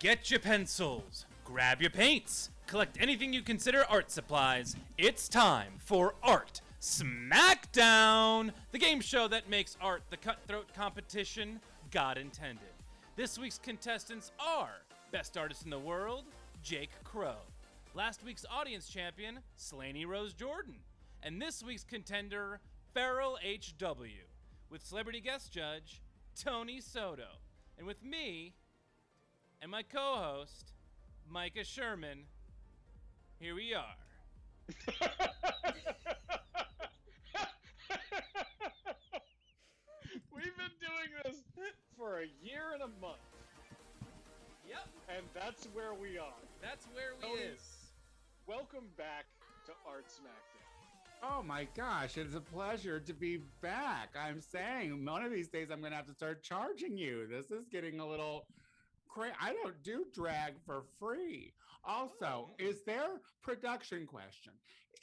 Get your pencils, grab your paints, collect anything you consider art supplies. It's time for Art Smackdown, the game show that makes art the cutthroat competition God intended. This week's contestants are Best Artist in the World, Jake Crow. Last week's audience champion, Slaney Rose Jordan. And this week's contender, Farrell H.W. With celebrity guest judge, Tony Soto. And with me and my co-host, Micah Sherman, here we are. We've been doing this for a year and a month. Yep. And that's where we are. That's where we Tony, is. Welcome back to Art Smackdown. Oh my gosh, it's a pleasure to be back. I'm saying one of these days I'm going to have to start charging you. This is getting a little crazy. I don't do drag for free. Also, is there production question?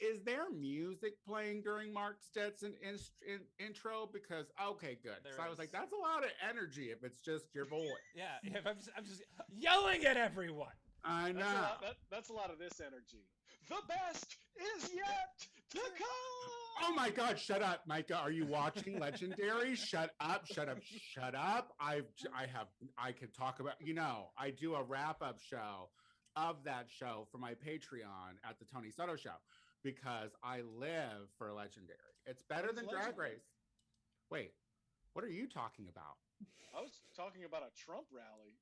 Is there music playing during Mark Stetson intro? Because, okay, good. There so I was is. like, that's a lot of energy if it's just your voice. Yeah, I'm just yelling at everyone. I know. That's a lot of this energy. The best is yet to come. Oh my God, shut up, Micah. Are you watching Legendary? Shut up. I could talk about, I do a wrap-up show of that show for my Patreon at the Tony Soto Show because I live for Legendary. It's better than Drag Race. Wait, what are you talking about? I was talking about a Trump rally.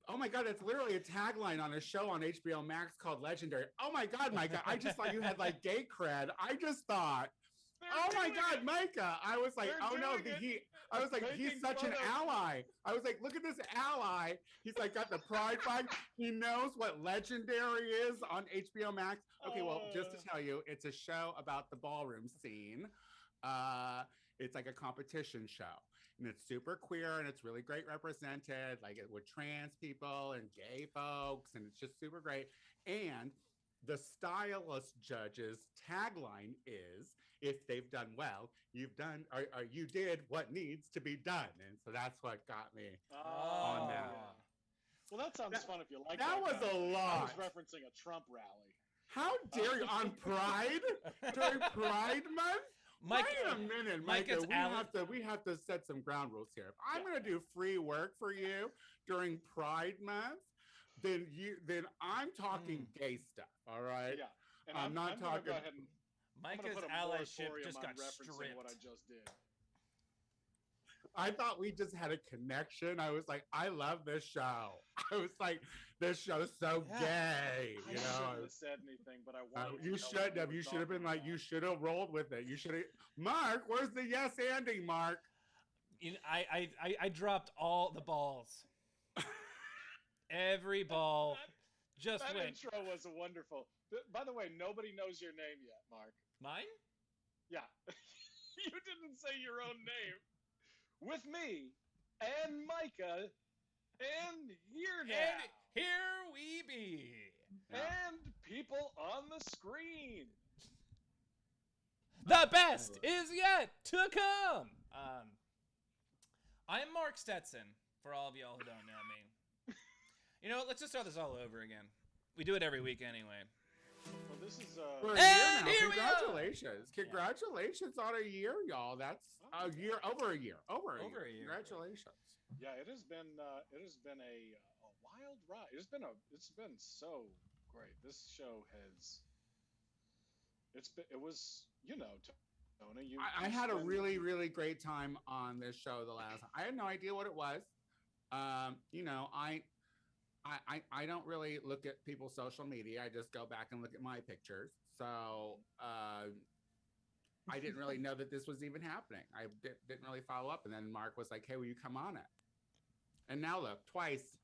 Oh my God, it's literally a tagline on a show on HBO Max called Legendary. Oh my God, Micah, I just thought you had like gay cred. I just thought, oh my God, Micah. I was like, oh no, he's such an ally. I was like, look at this ally. He's like got the pride flag. He knows what Legendary is on HBO Max. Okay, well, just to tell you, it's a show about the ballroom scene. It's like a competition show. And it's super queer and it's really great represented, like with trans people and gay folks, and it's just super great. And the stylist judge's tagline is, if they've done well, you did what needs to be done. And so that's what got me on that. Well, that sounds fun if you like that. That was a lot. I was referencing a Trump rally. How dare you, on Pride? During Pride Month? Wait a minute, Micah. We have to set some ground rules here. If I'm going to do free work for you during Pride Month, then I'm talking gay stuff. All right. Yeah. And I'm not talking. Go ahead and Micah's allyship just got stripped. What I just did. I thought we just had a connection. I was like, I love this show. I was like, this show's so gay. I shouldn't have said anything, but I wanted you should have. You should have been like, you should have rolled with it. You should have. Mark, where's the yes ending, Mark? I dropped all the balls. Every ball just that went. That intro was wonderful. By the way, nobody knows your name yet, Mark. Mine? Yeah. You didn't say your own name. With me and Micah, and here now. And here we be. And people on the screen. The best is yet to come. I'm Mark Stetson, for all of y'all who don't know me. You know what? Let's just start this all over again. We do it every week anyway. Well, this is we're a year now. Congratulations. Congratulations on a year, y'all. That's a year, over a year. Congratulations. Yeah, it has been a wild ride. It's been so great. This show was Tony. I had a really, really great time on this show the last time. I had no idea what it was. I don't really look at people's social media. I just go back and look at my pictures. So I didn't really know that this was even happening. I didn't really follow up. And then Mark was like, hey, will you come on it? And now look, twice.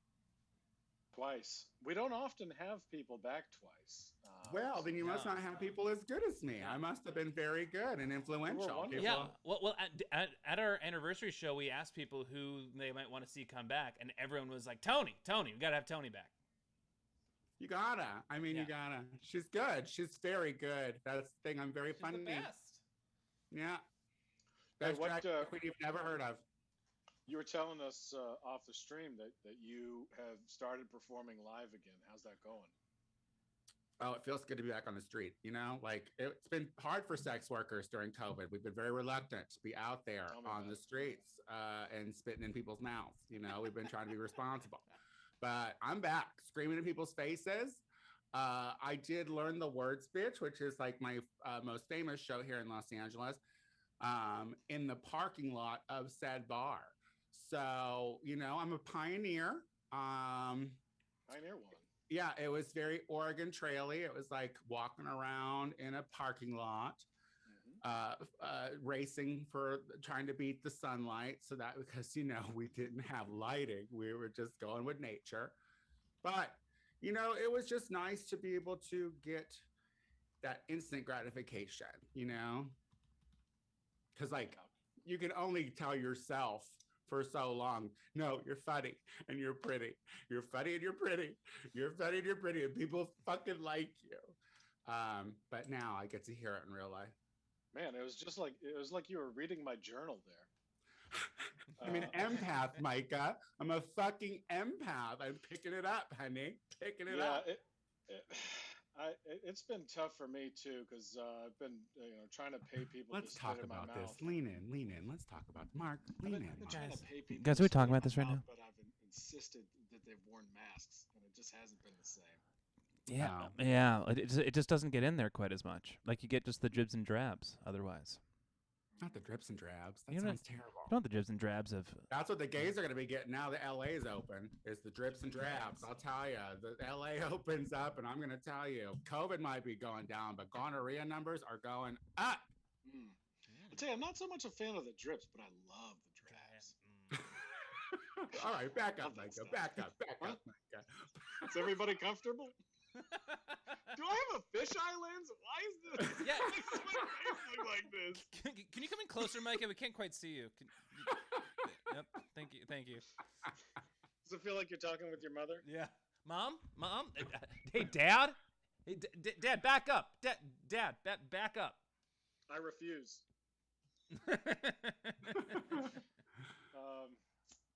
We don't often have people back twice. Well, then you must not have people as good as me. I must have been very good and influential. Yeah. Well, at our anniversary show, we asked people who they might want to see come back, and everyone was like, Tony, we gotta have Tony back. You gotta. You gotta. She's good. She's very good. That's the thing. I'm very funny. The best. Yeah. Best drag queen you've never heard of. You were telling us off the stream that you have started performing live again. How's that going? Oh, it feels good to be back on the street. You know, like it's been hard for sex workers during COVID. We've been very reluctant to be out there on the streets and spitting in people's mouths. You know, we've been trying to be responsible, but I'm back screaming in people's faces. I did learn the words bitch, which is like my most famous show here in Los Angeles, in the parking lot of said bar. So, you know, I'm a pioneer. Pioneer one. Yeah, it was very Oregon Traily. It was like walking around in a parking lot, racing for trying to beat the sunlight. So that because, you know, we didn't have lighting, we were just going with nature. But, you know, it was just nice to be able to get that instant gratification, you know, because like you can only tell yourself for so long, no, you're funny and you're pretty. You're funny and you're pretty. You're funny and you're pretty, and people fucking like you. But now I get to hear it in real life. Man, it was like you were reading my journal there. I'm an empath, Micah. I'm a fucking empath. I'm picking it up, honey. Picking it up. It's been tough for me too because I've been trying to pay people. Let's to talk spit in about my this. mouth. Lean in. Let's talk about it. Mark. Lean in. Trying to pay people Guys, to are we spit talking in about my this right mouth, now? But I've insisted that they've worn masks, and it just hasn't been the same. Yeah, yeah. It just doesn't get in there quite as much. Like you get just the dribs and drabs otherwise. Not the drips and drabs. That You know, sounds terrible. You know the dribs and drabs of. That's what the gays are going to be getting now that LA is open, is the drips and drabs. I'll tell you, the LA opens up, and I'm going to tell you, COVID might be going down, but gonorrhea numbers are going up. I'll tell you, I'm not so much a fan of the drips, but I love the drabs. All right, back up, Micah. Back up, Micah. Is everybody comfortable? Do I have a fisheye lens? Why is this? Yeah. Why does my face look like this? Can you come in closer, Micah? We can't quite see you. Yep. Thank you. Does it feel like you're talking with your mother? Yeah. Mom. Hey, Dad. Hey, Dad, back up. Dad, back up. I refuse.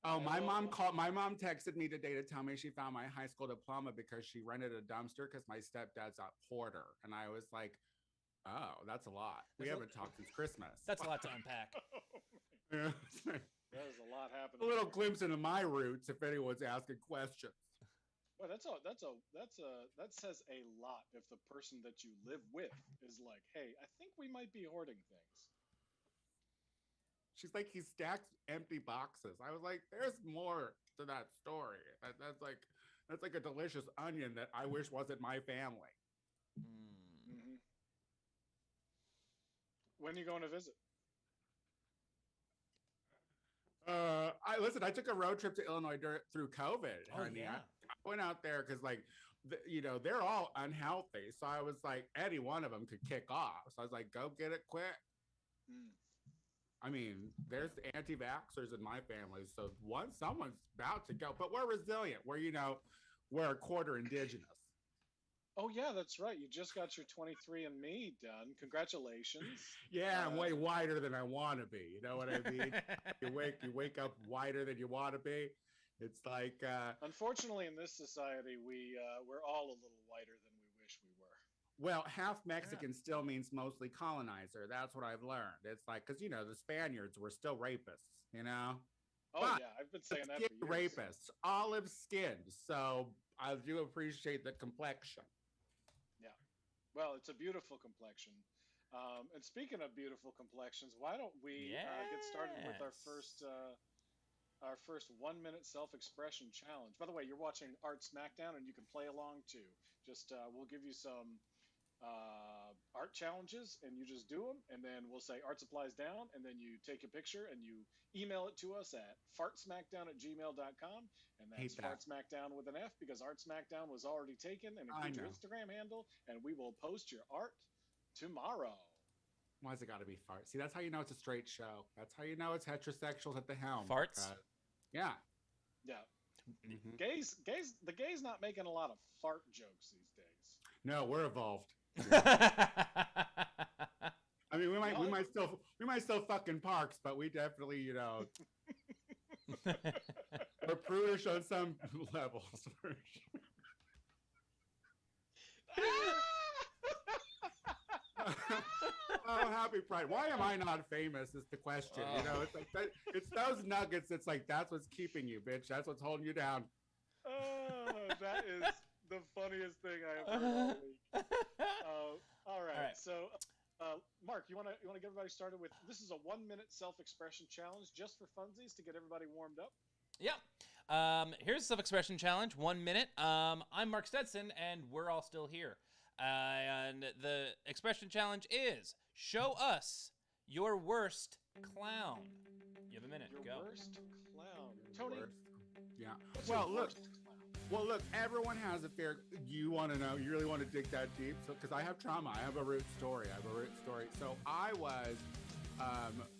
My mom texted me today to tell me she found my high school diploma because she rented a dumpster because my stepdad's a porter. And I was like, oh, that's a lot. We haven't talked since Christmas. That's a lot to unpack. That is a lot happening. A little glimpse into my roots if anyone's asking questions. Well, that says a lot if the person that you live with is like, hey, I think we might be hoarding things. She's like, he stacks empty boxes. I was like, there's more to that story. That's like a delicious onion that I wish wasn't my family. Mm-hmm. When are you going to visit? I took a road trip to Illinois through COVID. Oh, honey. yeah. I went out there because they're all unhealthy. So I was like, any one of them could kick off. So I was like, go get it quick. I mean, there's anti-vaxxers in my family. So someone's about to go, but we're resilient. We're a quarter indigenous. Oh, yeah, that's right. You just got your 23andMe done. Congratulations. Yeah, I'm way whiter than I want to be. You know what I mean? you wake up whiter than you want to be. It's like... Unfortunately, in this society, we're all a little whiter than we wish we were. Well, half Mexican still means mostly colonizer. That's what I've learned. It's like, because, the Spaniards were still rapists, Oh, but yeah, I've been saying that for years. Rapists, olive skinned. So I do appreciate the complexion. Yeah. Well, it's a beautiful complexion. And speaking of beautiful complexions, why don't we get started with our first 1 minute self-expression challenge. By the way, you're watching Art Smackdown, and you can play along too. Just we'll give you some art challenges, and you just do them, and then we'll say art supplies down, and then you take a picture and you email it to us at fartsmackdown@gmail.com, and that's fartsmackdown with an F because Art Smackdown was already taken, and include your Instagram handle, and we will post your art tomorrow. Why's it got to be fart? See, that's how you know it's a straight show. That's how you know it's heterosexuals at the helm. Farts? Yeah. Mm-hmm. The gays not making a lot of fart jokes these days. No, we're evolved. I mean, we might still fuck in parks, but we definitely, Or prudish on some levels. Oh, happy Pride. Why am I not famous is the question. You know, it's like it's those nuggets. It's like, that's what's keeping you, bitch. That's what's holding you down. Oh, that is the funniest thing I have heard all week. All right. So, Mark, you want to get everybody started with, this is a 1-minute self-expression challenge just for funsies to get everybody warmed up. Yeah. Here's a self-expression challenge, 1 minute. I'm Mark Stetson, and we're all still here. And the expression challenge is, show us your worst clown. You have a minute. Your Go. worst clown. Tony. Yeah. What's Well, your look. worst clown? Well, look. Everyone has a fair. You want to know? You really want to dig that deep? So, because I have trauma, I have a root story. So I was,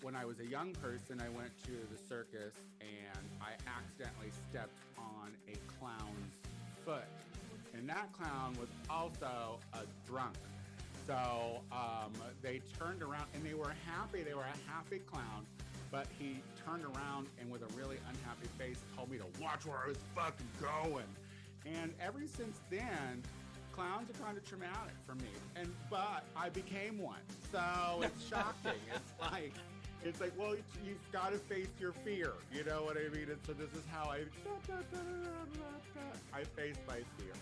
when I was a young person, I went to the circus and I accidentally stepped on a clown's foot, and that clown was also a drunk. So they turned around and they were happy. They were a happy clown. But he turned around and with a really unhappy face told me to watch where I was fucking going. And ever since then, clowns are kind of traumatic for me. But I became one. So it's shocking. It's like, well, you've got to face your fear. You know what I mean? And so this is how I face my fear.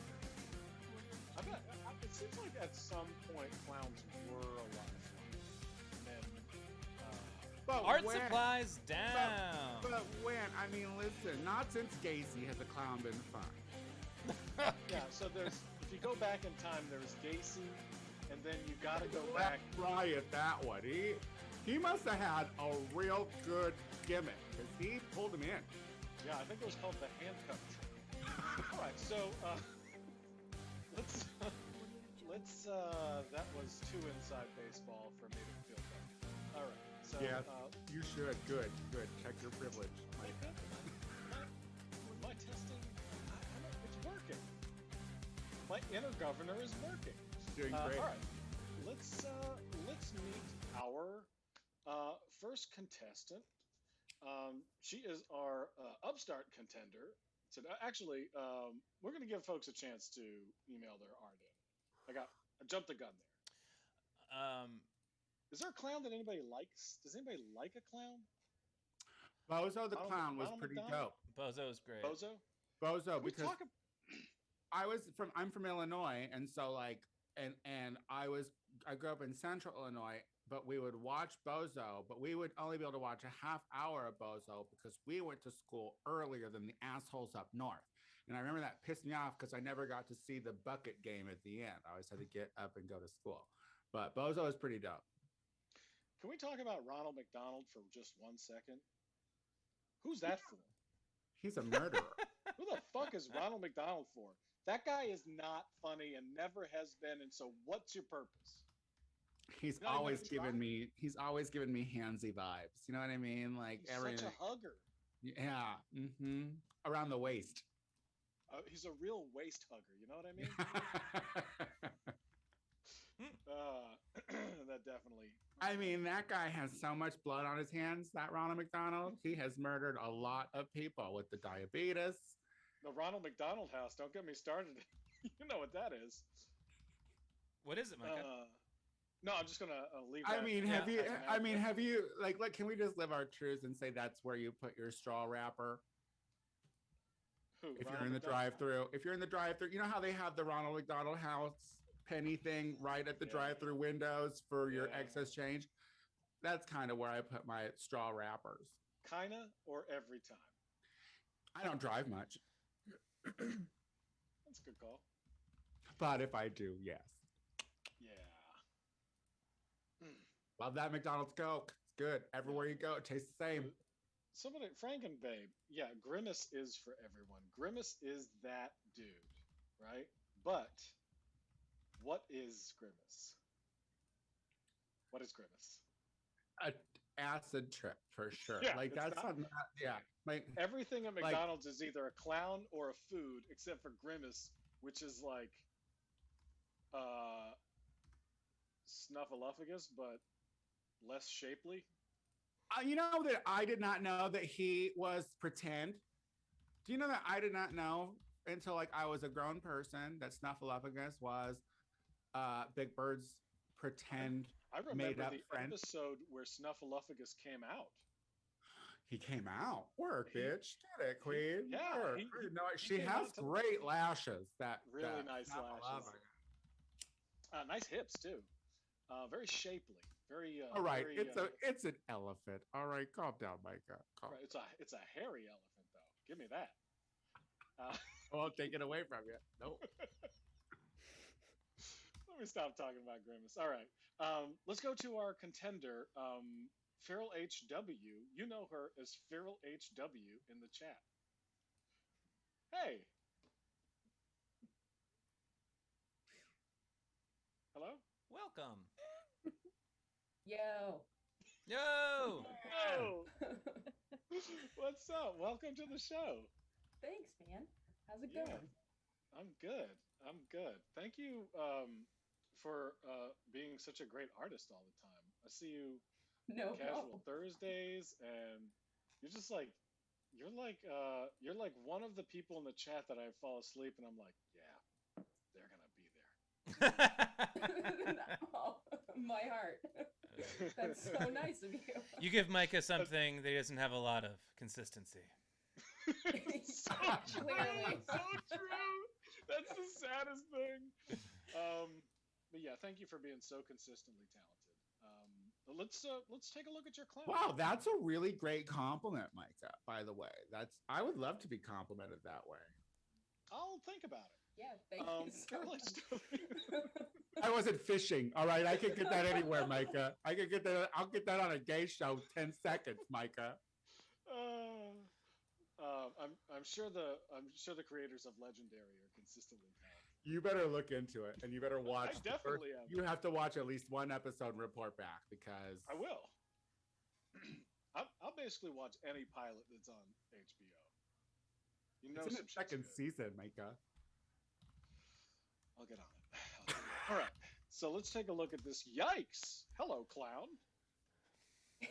It seems like at some point clowns were a lot of fun. And then, But Art when? supplies down. But when? I mean, listen, not since Gacy has a clown been fun. yeah, so if you go back in time, there's Gacy, and then you got to go back. Riot, that one. He must have had a real good gimmick because he pulled him in. Yeah, I think it was called the handcuff trick. All right, so let's that was too inside baseball for me to feel better. All right, so Yes, you should. Good. Check your privilege. My testing, it's working. My inner governor is working. Doing great. All right, let's meet our first contestant. She is our upstart contender. So actually, we're going to give folks a chance to email their art in. I jumped the gun there. Is there a clown that anybody likes? Does anybody like a clown? Bozo the clown was pretty dope. Bozo's great. Bozo, because I'm from Illinois, and so and I grew up in Central Illinois, but we would watch Bozo, but we would only be able to watch a half hour of Bozo because we went to school earlier than the assholes up north. And I remember that pissed me off because I never got to see the bucket game at the end. I always had to get up and go to school. But Bozo is pretty dope. Can we talk about Ronald McDonald for just 1 second? Who's that for? He's a murderer. Who the fuck is Ronald McDonald for? That guy is not funny and never has been. And so, what's your purpose? He's always given me handsy vibes. You know what I mean? Like He's such a hugger. Yeah. Mm-hmm. Around the waist. He's a real waist hugger. You know what I mean? That definitely. I mean, that guy has so much blood on his hands, that Ronald McDonald. He has murdered a lot of people with the diabetes. The Ronald McDonald House. Don't get me started. You know what that is. What is it, Micah? No, I'm just gonna leave that. Have you like? Can we just live our truths and say that's where you put your straw wrapper? Who? If Ronald you're in the McDonald? drive-through, you know how they have the Ronald McDonald House penny thing right at the drive-through windows for your excess change? That's kind of where I put my straw wrappers. Kinda or every time? I don't drive much. That's a good call. But if I do, yes. Yeah. Love that McDonald's Coke. It's good. Everywhere you go, it tastes the same. Somebody, Frankenbabe. Yeah, Grimace is for everyone. Grimace is that dude, right? But what is Grimace? What is Grimace? An acid trip for sure. Yeah, like that's not. Yeah. Like everything at McDonald's is either a clown or a food, except for Grimace, which is like Snuffleupagus, but less shapely. You know that I did not know that he was pretend. Do you know that I did not know until like I was a grown person that Snuffleupagus was Big Bird's pretend I made remember up the friend? episode where Snuffleupagus came out. He came out. Work, He, bitch. Get it, queen. yeah, Work. I didn't know it. he She came has out to great lashes. really nice lashes. Snuffleupagus. Nice hips too. Very shapely. Very. All right, very, it's an elephant. All right, calm down, Micah. Calm. right, it's a hairy elephant though. Give me that. I won't take it away from you. Nope. Let me stop talking about Grimace. All right. Let's go to our contender, Feral HW. You know her as Feral HW in the chat. Hey. Hello? Welcome. Yo. Yo. Oh. What's up? Welcome to the show. Thanks, man. How's it Yeah. going? I'm good. I'm good. Thank you for being such a great artist all the time. I see you No casual problem. Thursdays, and you're just like you're like one of the people in the chat that I fall asleep and I'm like, yeah, they're gonna be there. Oh, my heart. That's so nice of you. You give Micah something that he doesn't have a lot of consistency. So Clearly. true. So true. That's the saddest thing. But yeah, thank you for being so consistently talented. Let's take a look at your clown. Wow, that's a really great compliment, Micah. By the way, I would love to be complimented that way. I'll think about it. Yeah, thank you so let's much. I wasn't fishing. All right, I could get that anywhere, Micah. I could get that. I'll get that on a gay show. 10 seconds, Micah. I'm sure the creators of Legendary are consistently talented. You better look into it, and you better watch. I definitely am. You have to watch at least one episode and report back because I will. I'll basically watch any pilot that's on HBO. You know, it's in some its shit's second good. season, Micah. I'll get on it. All right. So let's take a look at this. Yikes! Hello, clown.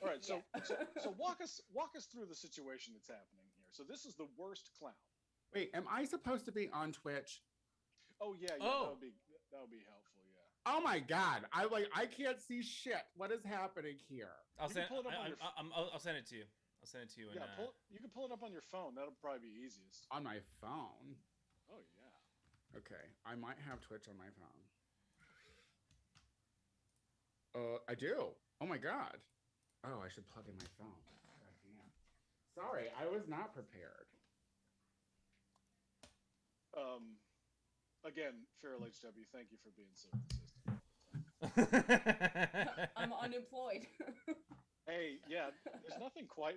All right. So Yeah. so walk us through the situation that's happening here. So this is the worst clown. Wait, am I supposed to be on Twitch? Oh yeah. Oh. That would be helpful. Yeah. Oh my God! I can't see shit. What is happening here? I'll You send. can pull it up on your I'll send it to you. I'll send it to you. Yeah. You can pull it up on your phone. That'll probably be easiest. On my phone. Oh yeah. Okay, I might have Twitch on my phone. I do. Oh my God. Oh, I should plug in my phone. God damn. Sorry, I was not prepared. Again, Feral HW, thank you for being so consistent. I'm unemployed. Hey, yeah, there's nothing quite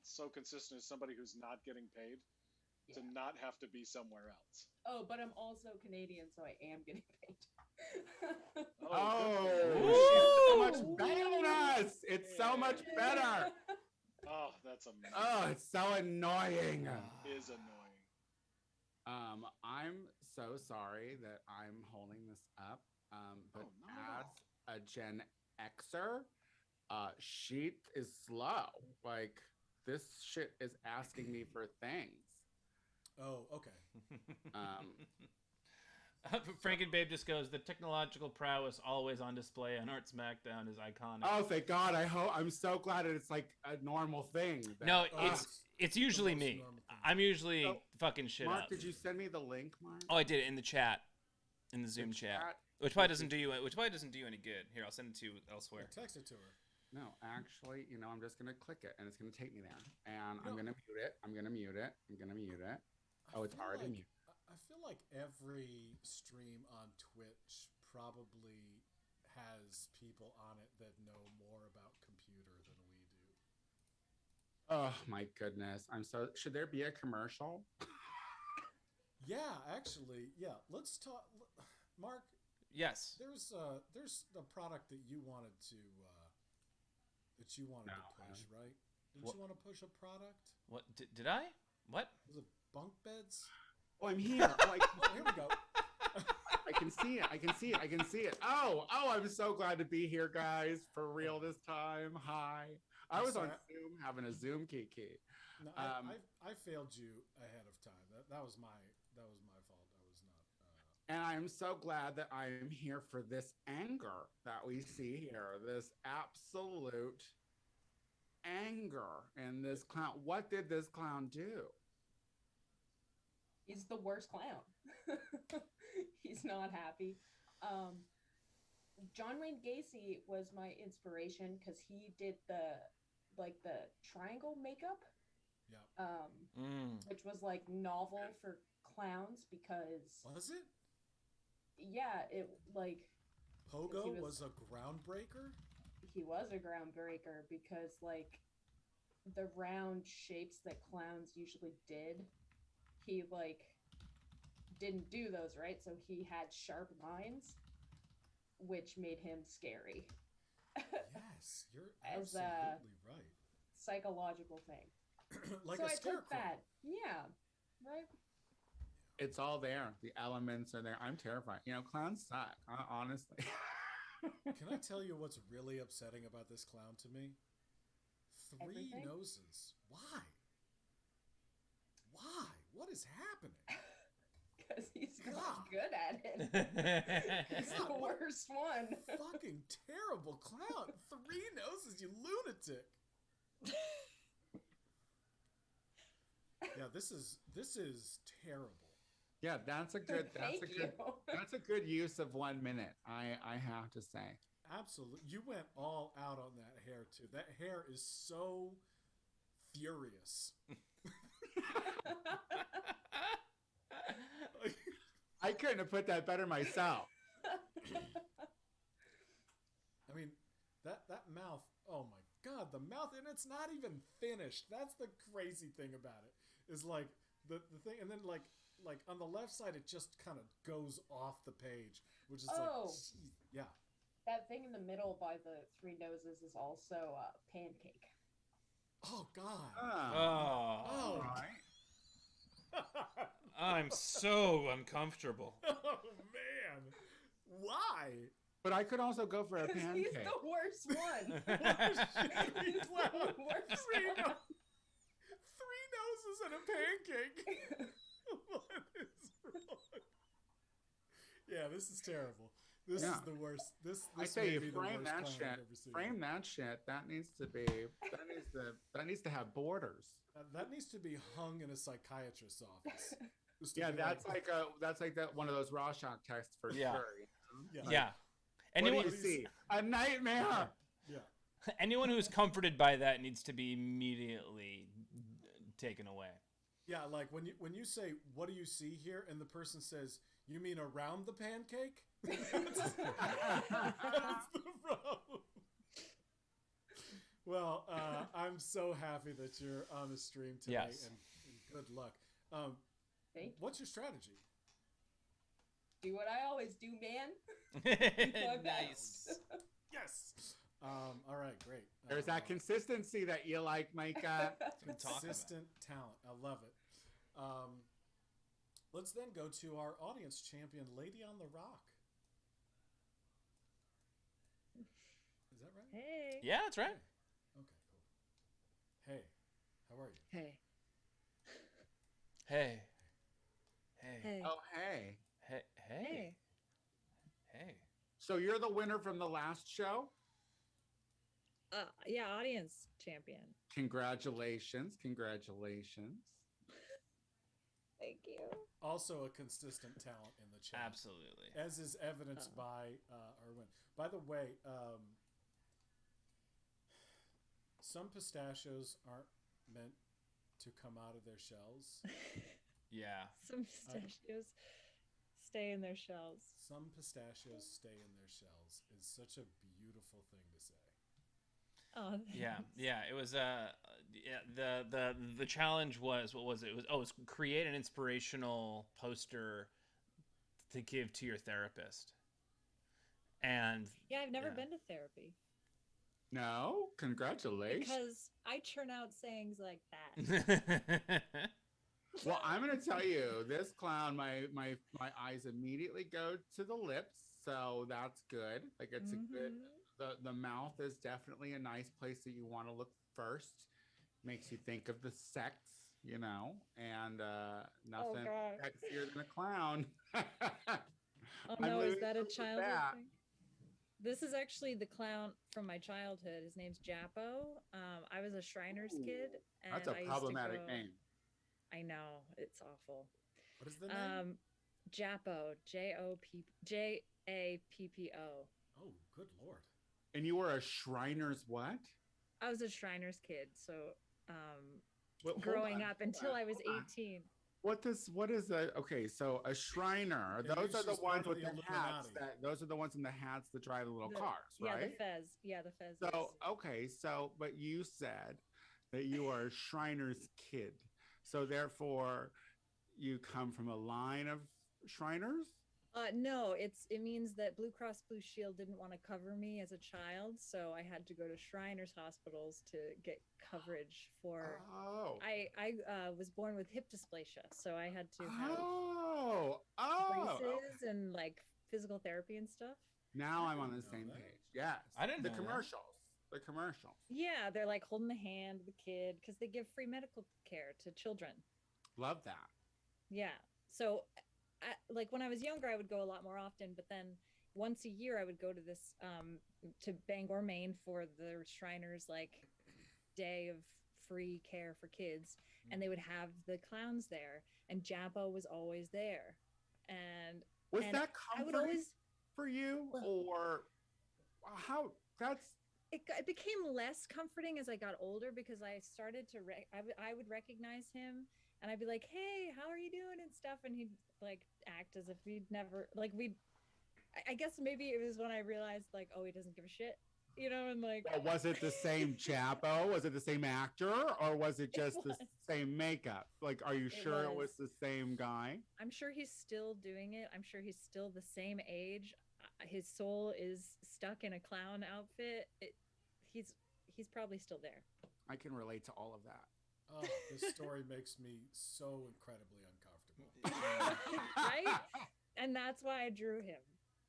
so consistent as somebody who's not getting paid to Yeah. not have to be somewhere else. Oh, but I'm also Canadian, so I am getting paid. Oh, Woo! she's so much better than us. It's so much better. Oh, that's amazing. Oh, it's so annoying. It is annoying. I'm so sorry that I'm holding this up. But Oh, not at as a Gen Xer, she is slow. Like this shit is asking me for things. Oh, okay. Frank and Babe just goes, the technological prowess always on display on Art Smackdown is iconic. Oh, thank God! I'm so glad that it's like a normal thing. that- No, Oh, it's usually most me. normal thing. I'm usually Oh, fucking shit Mark, up. did you send me the link, Mark? Oh, I did it in the chat, in the Zoom chat, which probably doesn't do you any good. Here, I'll send it to you elsewhere. Text it to her. No, actually, I'm just gonna click it and it's gonna take me there. And I'm No. gonna mute it. I'm gonna mute it. I'm gonna mute it. Oh, it's feel already like, muted. I feel like every stream on Twitch probably has people on it that know more about computer than we do. Oh my goodness. Should there be a commercial? Yeah, actually, yeah. Let's talk. Mark, Yes. there's the product that you wanted to No, push, right? Didn't What? you want to push a product? What did I? What? Was it bunk beds? Oh, I'm here. Oh, Oh, here we go. I can see it. I can see it. I can see it. Oh, I'm so glad to be here, guys. For real this time. Hi. I was on sorry. Zoom having a Zoom kiki. No, I failed you ahead of time. That was my fault. I was not. And I'm so glad that I'm here for this anger that we see here. This absolute anger in this clown. What did this clown do? He's the worst clown. He's not happy. John Wayne Gacy was my inspiration because he did the triangle makeup, Yeah. which was like novel for clowns because Was it? yeah, it like Pogo he was a groundbreaker? he was a groundbreaker because like the round shapes that clowns usually did, he like didn't do those, right? So he had sharp lines, which made him scary. Yes, you're As absolutely right. psychological thing. Like so a I scarecrow. took that. Yeah. Right? It's all there. The elements are there. I'm terrified. You know, clowns suck, honestly. Can I tell you what's really upsetting about this clown to me? Three Everything? noses. Why? Why? What is happening? Because he's God. not good at it. He's God, the what worst one. Fucking terrible clown. Three noses, you lunatic. Yeah, this is terrible. Yeah, that's a good Thank you. that's a good use of 1 minute. I have to say. Absolutely. You went all out on that hair too. That hair is so furious. I couldn't have put that better myself. I mean, that mouth, oh my God, the mouth, and it's not even finished. That's the crazy thing about it. Is like the thing, and then like on the left side it just kind of goes off the page, which is geez, yeah. That thing in the middle by the three noses is also a pancake. Oh God. Oh, Oh. Right. I'm so uncomfortable. Oh man. Why? But I could also go for a Because pancake. he's the worst one. He's He's the worst one. Three noses and a pancake. What is wrong? Yeah, this is terrible. This is the worst. This I say may you be the frame worst that clown shit. I've ever seen. Frame that shit. That needs to have borders. That needs to be hung in a psychiatrist's office. Just to Yeah, be that's like that one of those Rorschach tests for Yeah. sure. You know? Yeah. Yeah. What Anyone, do you see? A nightmare. Yeah. anyone who's comforted by that needs to be immediately taken away. Yeah, like when you say, "What do you see here?" and the person says, "You mean around the pancake?" That's the problem. Well, I'm so happy that you're on the stream today, Yes. and good luck. Thank you. What's your strategy? Do what I always do, man. My Nice. best. Yes. All right, great. There's that consistency that you like, Micah. Good talk about it. Consistent talent. I love it. Let's then go to our audience champion, Lady on the Rock. Is that right? Hey. Yeah, that's right. Okay, cool. Hey, how are you? Hey. Hey. Hey. Hey. Oh, hey. Hey. Hey. Hey. So you're the winner from the last show? Yeah, audience champion. Congratulations. Congratulations. Thank you. Also a consistent talent in the chat. Absolutely. As is evidenced by our win. By the way, some pistachios aren't meant to come out of their shells. Yeah. Some pistachios stay in their shells. Some pistachios stay in their shells is such a beautiful thing to say. Oh, Yeah, thanks. yeah. It was the challenge was, what was it? It was create an inspirational poster to give to your therapist. And Yeah, I've never Yeah. been to therapy No? Congratulations. because I churn out sayings like that. Well, I'm going to tell you, this clown, my eyes immediately go to the lips. So that's good. Like it's a good, Mhm. the mouth is definitely a nice place that you want to look first makes you think of the sex, you know, and nothing God. sexier than a clown. Oh I'm no, is losing that a with childhood that. thing? This is actually the clown from my childhood. His name's Jappo. I was a Shriners kid, and That's a I used to problematic go. name. I know it's awful. What is the name? Jappo, Jappo. Oh, good lord. And you were a Shriner's what? I was a Shriners kid, so Well, hold growing on, up hold until on, I was hold on. 18. What is a okay, so a Shriner, Yeah, those are the she's part ones of with the the hats Illuminati. those are the ones in the hats that drive the little cars, Yeah, right? the Fez. Yeah, the Fez. So okay, so but you said that you are a Shriner's kid. So therefore you come from a line of Shriners? No, it means that Blue Cross Blue Shield didn't want to cover me as a child, so I had to go to Shriners hospitals to get coverage for. Oh. I was born with hip dysplasia, so I had to have Oh. braces and like physical therapy and stuff. Now I'm on the didn't know same that. page. Yes. I didn't the know that. commercials. The commercials. Yeah, they're like holding the hand of the kid because they give free medical care to children. Love that. Yeah. So, like when I was younger, I would go a lot more often, but then once a year, I would go to this to Bangor, Maine for the Shriners like day of free care for kids, and they would have the clowns there, and Jappo was always there, and Was and that I would comforting always. for you, or how? That's It became less comforting as I got older because I started to I would recognize him and I'd be like, "Hey, how are you doing?" and stuff, and he'd like act as if we'd never like we. I guess maybe it was when I realized like, oh, he doesn't give a shit, you know, and like. well, was it the same Chapo? Was it the same actor, or was it just the same makeup? Like, are you sure it was the same guy? I'm sure he's still doing it. I'm sure he's still the same age. His soul is stuck in a clown outfit. He's probably still there. I can relate to all of that. Oh, this story makes me so incredibly uncomfortable. Right? And that's why I drew him.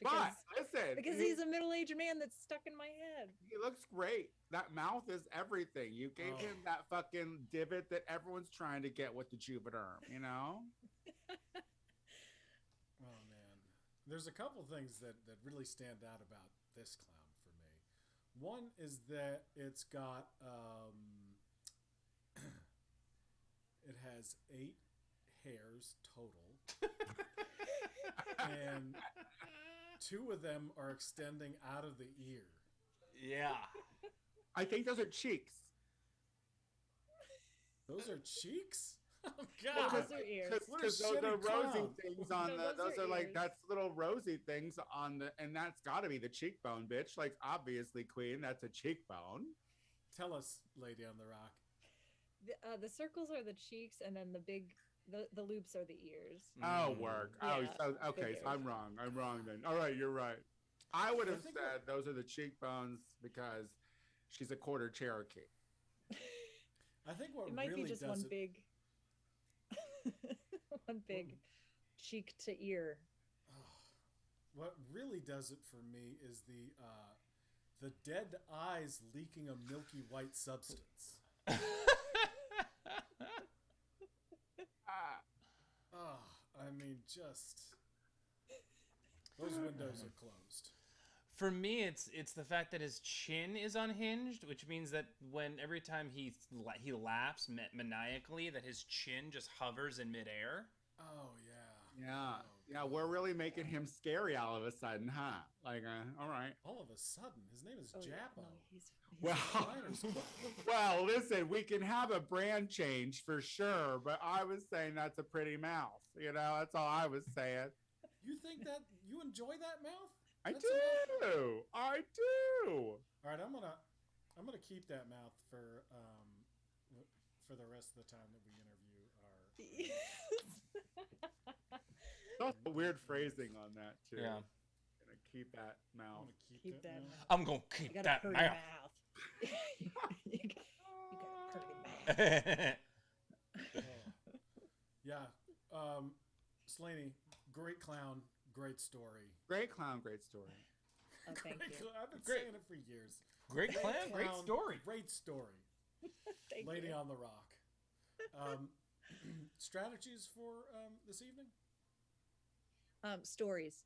But listen, Because he's a middle-aged man that's stuck in my head. He looks great. That mouth is everything. You gave him that fucking divot that everyone's trying to get with the Juvederm, you know? Oh man, there's a couple things that really stand out about this clown for me. One is that it's got it has 8 hairs total, and 2 of them are extending out of the ear. Yeah. I think those are cheeks. Those are cheeks? Oh No, God! those are ears. What a Because those shitty are rosy clown. things on No, the. those Those are are like ears. that's little rosy things on the, and that's got to be the cheekbone, bitch. Like obviously, Queen, that's a cheekbone. Tell us, Lady on the Rock. The circles are the cheeks, and then the loops are the ears. Oh, work. Oh, Yeah, so okay. So ears. I'm wrong. I'm wrong then. All right, you're right. I would have think said those are the cheekbones because she's a quarter Cherokee. I think what It might really be just does one it. big, one big cheek to ear. What really does it for me is the dead eyes leaking a milky white substance. I mean, just those windows are closed. For me, it's the fact that his chin is unhinged, which means that every time he laughs maniacally, that his chin just hovers in midair. Oh yeah. Yeah, Oh, yeah. We're really making him scary all of a sudden, huh? Like, all right. all of a sudden, his name is Oh, yeah. Jappo. No, he's Well, Shriners Club. well, listen, we can have a brand change for sure, but I was saying that's a pretty mouth. You know, that's all I was saying. You think that you enjoy that mouth? I That's a mouth. do. I do. All right, I'm gonna keep that mouth for the rest of the time that we interview our. That's a weird phrasing on that too. Yeah. Gonna keep that I'm mouth. gonna Keep that mouth. mouth. I'm gonna keep You got a that pretty mouth. mouth. you got a pretty mouth. Oh. Yeah. Slaney, great clown, great story. Great clown, great story. Oh, thank you. I've been Great. saying it for years. Great clown, great story. Great story. Thank Lady you. on the Rock. Strategies for this evening? Stories.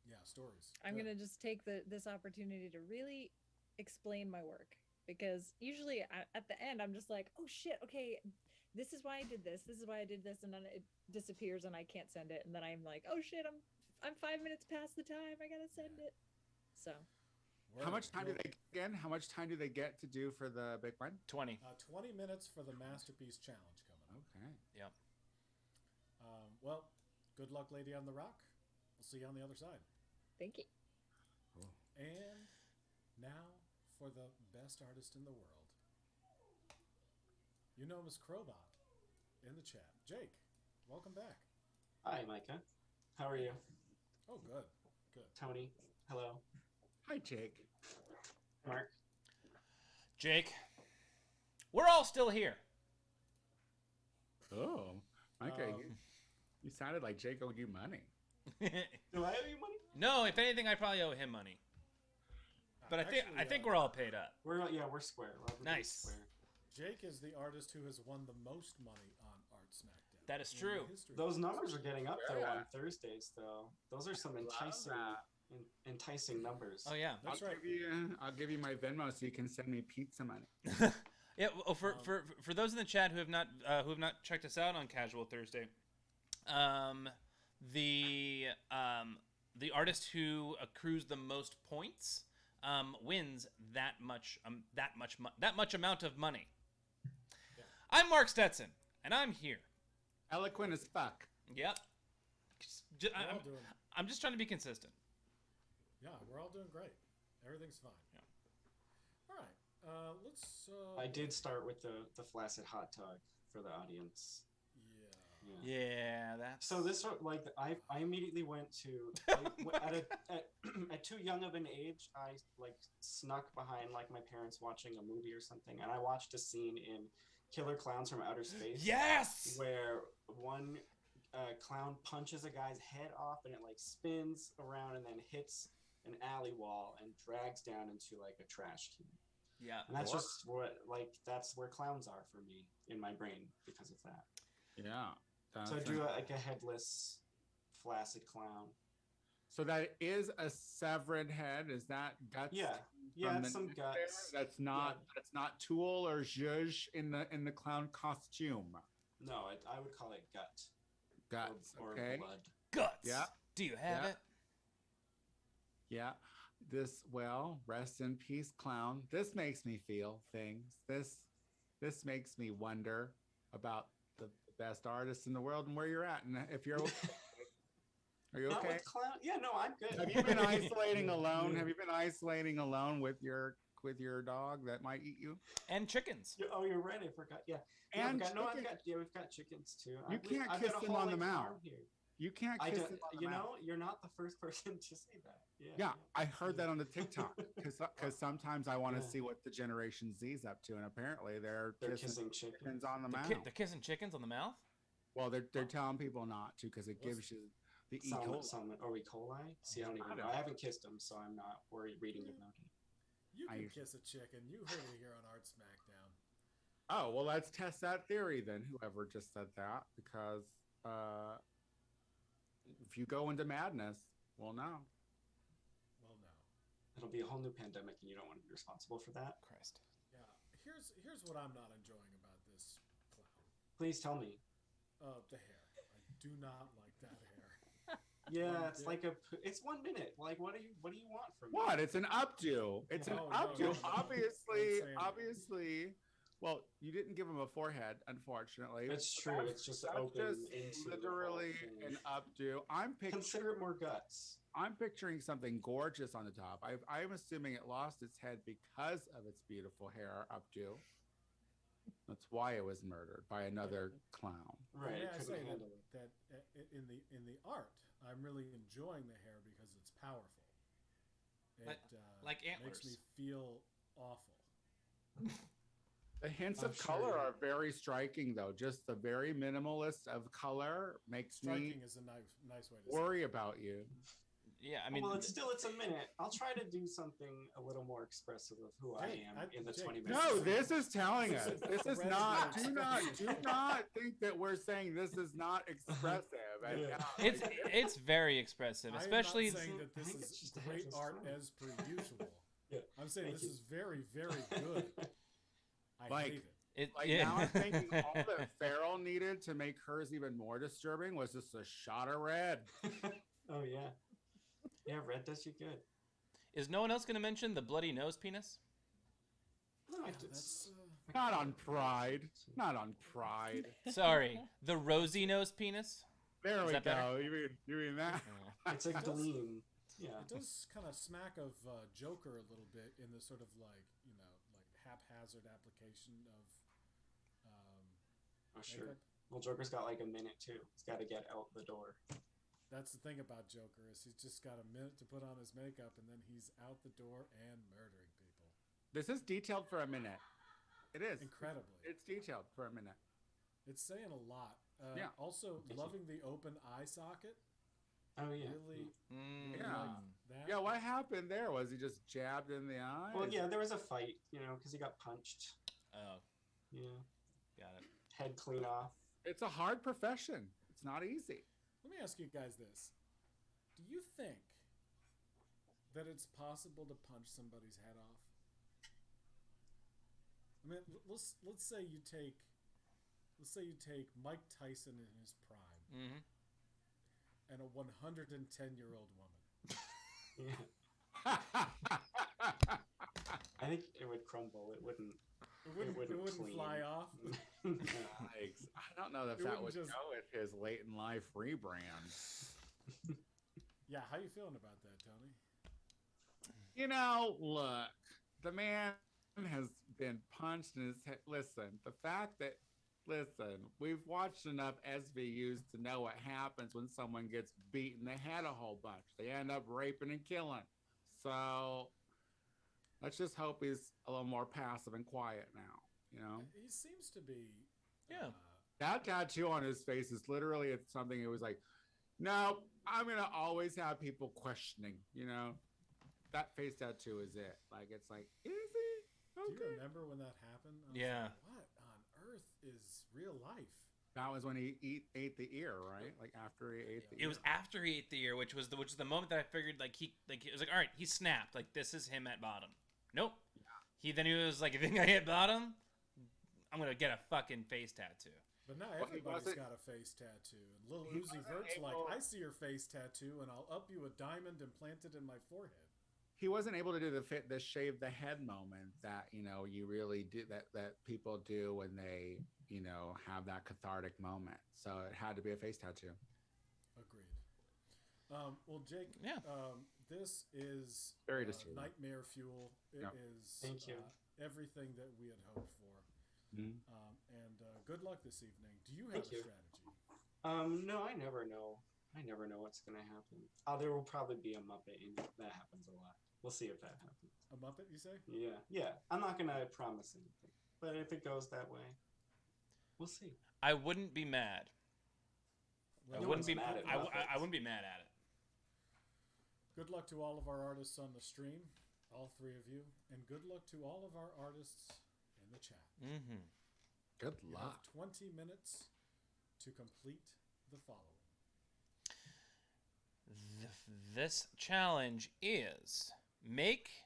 Yeah, stories. I'm Good. gonna just take this opportunity to really explain my work, because usually at the end I'm just like, oh shit, okay, this is why I did this. This is why I did this, and then it disappears and I can't send it, and then I'm like, oh shit, I'm 5 minutes past the time. I gotta send it. So How Word. much time do Well, they again? How much time do they get to do for the big one? 20. 20 minutes for the Masterpiece Challenge coming up. Okay. Yep. Well, good luck, Lady on the Rock. We'll see you on the other side. thank you. And now for the best artist in the world. You know Miss Crowbot in the chat. Jake, welcome back. Hi, Micah. How are you? Oh, good. Good. Tony, hello. Hi, Jake. Mark. Jake, we're all still here. Oh, okay. Um, You sounded like Jake owed you money. Do I owe you money? No, if anything, I probably owe him money. But I think we're all paid up. We're square. Everybody's Nice. Square. Jake is the artist who has won the most money on Art Smackdown. That is in true. the history. Those numbers are getting up though Yeah. on Thursdays though. Those are some enticing numbers. Oh yeah. That's right. I'll give you my Venmo so you can send me pizza money. Yeah. Well, for those in the chat who have not checked us out on Casual Thursday, the artist who accrues the most points wins that much amount of money. Yeah. I'm Mark Stetson, and I'm here. Eloquent as fuck. Yep. I'm just trying to be consistent. Yeah, we're all doing great. Everything's fine. Yeah. All right. Let's. I did start with the flaccid hot dog for the audience. Yeah. Yeah, that's. So this I immediately went to at too young of an age. I snuck behind my parents watching a movie or something, and I watched a scene in Killer Clowns from Outer Space. Yes. Where one clown punches a guy's head off, and it spins around and then hits an alley wall and drags down into a trash can. Yeah. And that's just what that's where clowns are for me in my brain because of that. Yeah. So I drew a headless, flaccid clown. So that is a severed head. Is that guts? Yeah, from it's some the guts. That's not Tool or Zhuzh in the clown costume. No, I would call it gut. Guts. Or Okay. blood. Guts. Yeah. Do you have it? Yeah. Rest in peace, clown. This makes me feel things. This makes me wonder about the best artist in the world and where you're at, and if you're okay. Are you Not okay? with clown? Yeah, no, I'm good. Have you been isolating alone? Have you been isolating alone with your dog that might eat you? And chickens. Oh, you're right. I forgot. Yeah. And we've got chickens too. You can't I've kiss got a them whole, on the mouth. farm here. You can't I kiss don't, them on the mouth. you're not the first person to say that. Yeah, I heard that on the TikTok because sometimes I want to Yeah. see what the Generation Z's up to, and apparently they're kissing chickens on the The mouth. They're kissing chickens on the mouth. Well, they're telling people not to because it gives you the E. coli. Some E. coli. See, I don't even know. I haven't kissed them, so I'm not reading about it. You I can usually- kiss a chicken. You heard it here on Art Smackdown. Oh, well, let's test that theory then. Whoever just said that, because if you go into madness, well, no. Well, no. It'll be a whole new pandemic, and you don't want to be responsible for that. Christ. Yeah. Here's what I'm not enjoying about this clown. Please tell me. The hair. I do not like that hair. Yeah, it's it's 1 minute. What do you want from me? What? It's an updo. It's an No, updo. no. Obviously, Don't say obviously. Well, you didn't give him a forehead, unfortunately. It's true. It's just That's open just into the literally whole an thing. updo. Consider it more guts. I'm picturing something gorgeous on the top. I'm assuming it lost its head because of its beautiful hair updo. That's why it was murdered by another clown. Right. May It I couldn't say handle it. that in the art, I'm really enjoying the hair because it's powerful. It Like makes me antlers. feel awful. The hints I'm of color sure. are very striking, though. Just the very minimalist of color makes Striking me is a nice way to worry about you. Yeah, I mean, well, it's a minute. I'll try to do something a little more expressive of who I Jake, am in the Jake, 20 minutes. No, this is telling us. This is Thread not. of Do not think that we're saying this is not expressive. And, Yeah. it's very expressive, especially. I'm not saying that I this think it's is just a great hedge of art fun. as per usual. Yeah. I'm saying Thank this you. is very, very good. I Like- hate it. Like Yeah. now I'm thinking all that Farrell needed to make hers even more disturbing was just a shot of red. Oh yeah. Yeah, red does you good. Is no one else going to mention the bloody nose penis? No, Yeah, it's that's Not on Pride. Not on Pride. Sorry, the rosy nose penis. There Is we that better? go. You mean that? it's a gleam. Yeah. It does kind of smack of Joker a little bit in the sort of like haphazard application of Oh sure. makeup. Well, Joker's got like a minute too. He's got to get out the door. That's the thing about Joker is he's just got a minute to put on his makeup and then he's out the door and murdering people. This is detailed for a minute. It is. Incredibly. It's detailed for a minute. It's saying a lot. Yeah. Also, Thank you. loving the open eye socket. Oh yeah. Really, Mm. Yeah. like that. Yeah, what happened there? Was he just jabbed in the eye? Well, yeah, there was a fight, because he got punched. Oh, Yeah. got it. Head clean off. It's a hard profession. It's not easy. Let me ask you guys this: do you think that it's possible to punch somebody's head off? I mean, let's say you take Mike Tyson in his prime Mm-hmm. and a 110-year-old woman. Yeah. I think it would crumble. It wouldn't. It wouldn't clean. fly off. Yikes. I don't know if It that wouldn't would just- go with his late in life rebrand. Yeah, how you feeling about that, Tony? Look, the man has been punched in his head. Listen, we've watched enough SVUs to know what happens when someone gets beat in the head a whole bunch. They end up raping and killing. So let's just hope he's a little more passive and quiet now, He seems to be. Yeah. That tattoo on his face is literally it's something. It was like, no, I'm gonna always have people questioning. That face tattoo is it. Like it's like, is he? Do you Okay. remember when that happened? I was Yeah. like, what on earth is real life? That was when he ate the ear, right? Like after he ate the ear. It was after he ate the ear, which was the moment that I figured it was like, all right, he snapped. Like this is him at bottom. Nope. He was like, you think I hit bottom? I'm gonna get a fucking face tattoo. But now Well, he everybody's wasn't- got a face tattoo. And Lil he Uzi wasn't Vert's like, able- I see your face tattoo, and I'll up you a diamond and plant it in my forehead. He wasn't able to do the shave the head moment that you really do that people do when they have that cathartic moment. So it had to be a face tattoo. Agreed. Well, Jake, Yeah. this is Very disturbing. nightmare fuel. It Yeah. is Thank you. everything that we had hoped for. Mhm. And good luck this evening. Do you have Thank a you. strategy? No, I never know. I never know what's gonna happen. There will probably be a Muppet in it. That happens a lot. We'll see if that happens. A Muppet, you say? Yeah. I'm not gonna promise anything, but if it goes that way, we'll see. I wouldn't be mad. I Well, wouldn't be. mad at I Muppets. wouldn't be mad at it. Good luck to all of our artists on the stream, all three of you, and good luck to all of our artists in the chat. Mm-hmm. Good You luck. have 20 minutes to complete the following. This challenge is make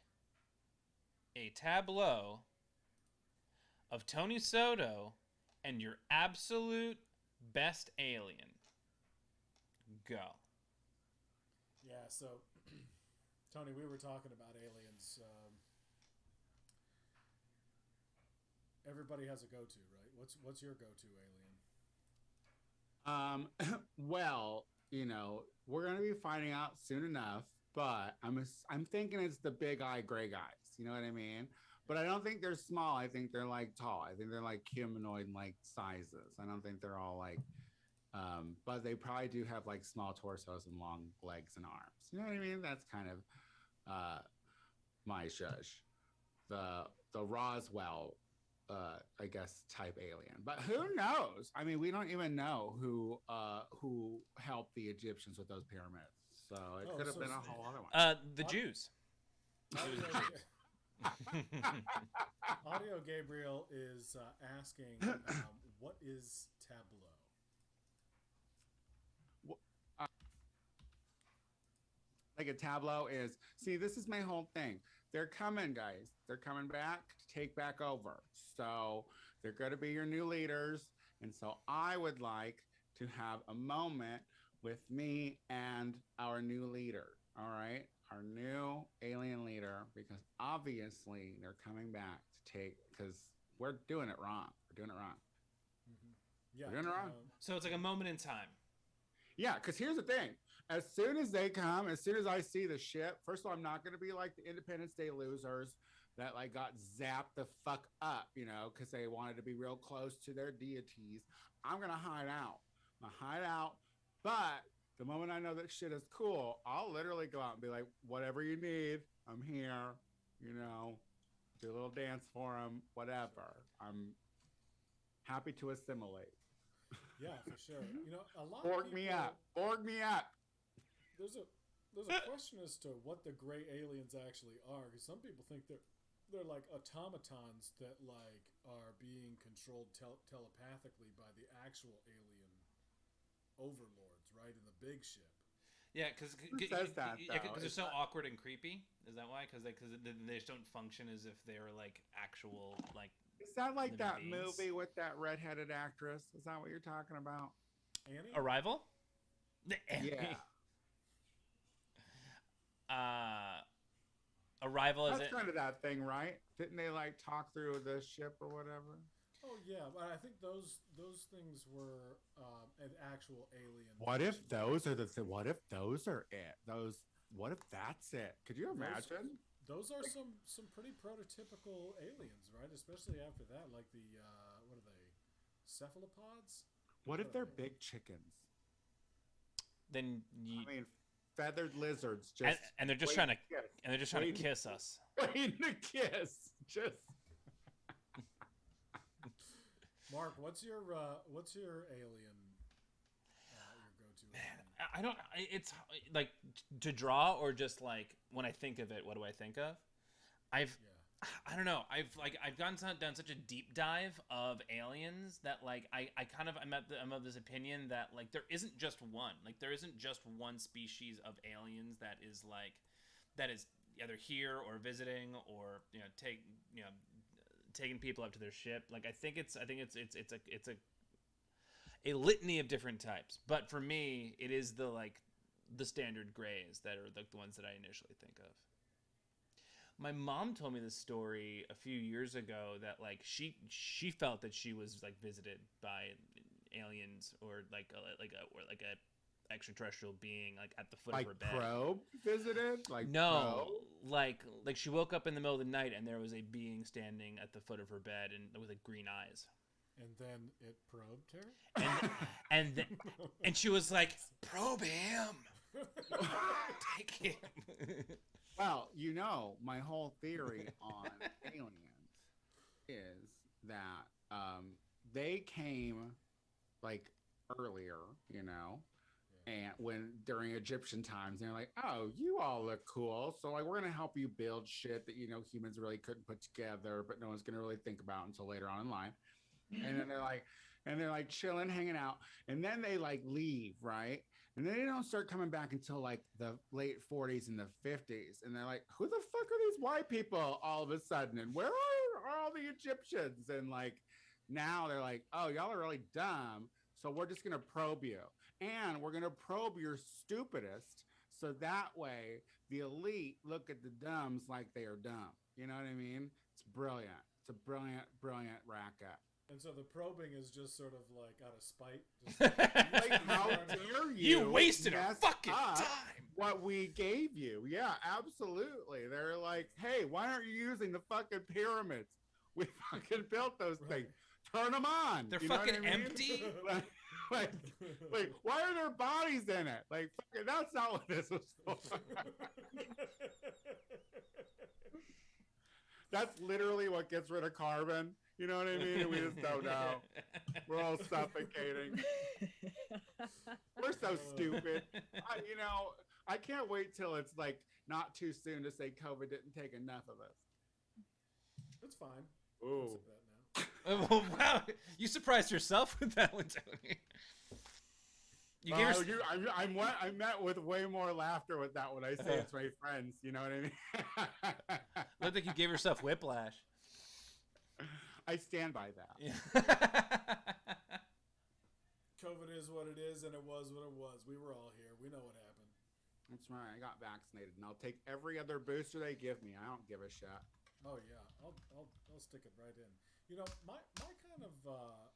a tableau of Tony Soto and your absolute best alien. Go. Yeah, so Tony, we were talking about aliens. Everybody has a go-to, right? What's your go-to alien? Well, we're gonna be finding out soon enough, but I'm thinking it's the big eye gray guys. You know what I mean? But I don't think they're small. I think they're like tall. I think they're like humanoid like sizes. I don't think they're all like but they probably do have like small torsos and long legs and arms. You know what I mean? That's kind of my shush. The Roswell I guess type alien. But who knows? I mean, we don't even know who helped the Egyptians with those pyramids. So it Oh, could have so been a s- whole other one. The Jews. Audio Gabriel is asking, what is tableau? Like a tableau is, see, this is my whole thing. They're coming, guys. They're coming back to take back over. So they're going to be your new leaders. And so I would like to have a moment with me and our new leader. All right. Our new alien leader, because obviously they're coming back to take, because we're doing it wrong. We're doing it wrong. Yeah. We're doing it wrong. So it's like a moment in time. Yeah, because here's the thing. As soon as they come, as soon as I see the ship, first of all, I'm not going to be like the Independence Day losers that like got zapped the fuck up, you know, because they wanted to be real close to their deities. I'm going to hide out. I'm going to hide out. But the moment I know that shit is cool, I'll literally go out and be like, whatever you need, I'm here, you know, do a little dance for them, whatever. I'm happy to assimilate. Yeah, for sure. You know, a lot Borg of people, me up. Borg me up. There's a question as to what the gray aliens actually are, because some people think they're like automatons that like are being controlled telepathically by the actual alien overlords, right, in the big ship. Yeah, because says that, they're though? so awkward and creepy. Is that why? Because they just don't function as if they're like actual like. Is that like living that beings. movie with that redheaded actress? Is that what you're talking about? Annie? Arrival? Yeah. Arrival is That's it? kind of that thing, right? Didn't they like talk through the ship or whatever? Oh yeah, but I think those things were an actual alien. What if those are what if those are it? What if that's it? Could you imagine? Those are some pretty prototypical aliens, right? Especially after that, like the what are they? Cephalopods? What if they're big chickens? Then I mean, feathered lizards just and they're just trying to kiss us. Waiting to kiss. Just Mark, what's your alien? Your go-to alien? I don't. It's like to draw or just like when I think of it. What do I think of? I don't know. I've done such a deep dive of aliens that like I'm of this opinion that like there isn't just one. Like there isn't just one species of aliens that is either here or visiting or taking people up to their ship. Like I think it's a litany of different types. But for me, it is the standard grays that are the ones that I initially think of. My mom told me this story a few years ago that like she felt that she was like visited by aliens or like a extraterrestrial being like at the foot like of her bed. probe visited? Like no, probe? like she woke up in the middle of the night and there was a being standing at the foot of her bed and with like green eyes. And then it probed her. And she was like, probe him. Take him. Well, you know, my whole theory on aliens is that they came like earlier, you know, and when during Egyptian times, they're like, "Oh, you all look cool, so like we're gonna help you build shit that humans really couldn't put together, but no one's gonna really think about until later on in life." And then they're like chilling, hanging out, and then they like leave, right? And then they don't start coming back until like the late 40s and the 50s. And they're like, who the fuck are these white people all of a sudden? And where are all the Egyptians? And like now they're like, oh, y'all are really dumb. So we're just going to probe you. And we're going to probe your stupidest. So that way the elite look at the dumbs like they are dumb. You know what I mean? It's brilliant. It's a brilliant, brilliant racket. And so the probing is just sort of like out of spite. Like, how dare you? You wasted our fucking time. What we gave you. Yeah, absolutely. They're like, hey, why aren't you using the fucking pyramids? We fucking built those things. Turn them on. They're You know fucking what I mean? empty. like, why are there bodies in it? Like, fucking, that's not what this was for. That's literally what gets rid of carbon. You know what I mean? We just don't know. We're all suffocating. We're so stupid. I can't wait till it's like not too soon to say COVID didn't take enough of us. It's fine. Ooh. Accept that now. Oh, wow, you surprised yourself with that one, Tony. You gave I met with way more laughter with that when I say it's my friends. You know what I mean? Looked like you gave yourself whiplash. I stand by that. Yeah. COVID is what it is, and it was what it was. We were all here. We know what happened. That's right. I got vaccinated, and I'll take every other booster they give me. I don't give a shit. Oh yeah, I'll stick it right in. You know, my kind of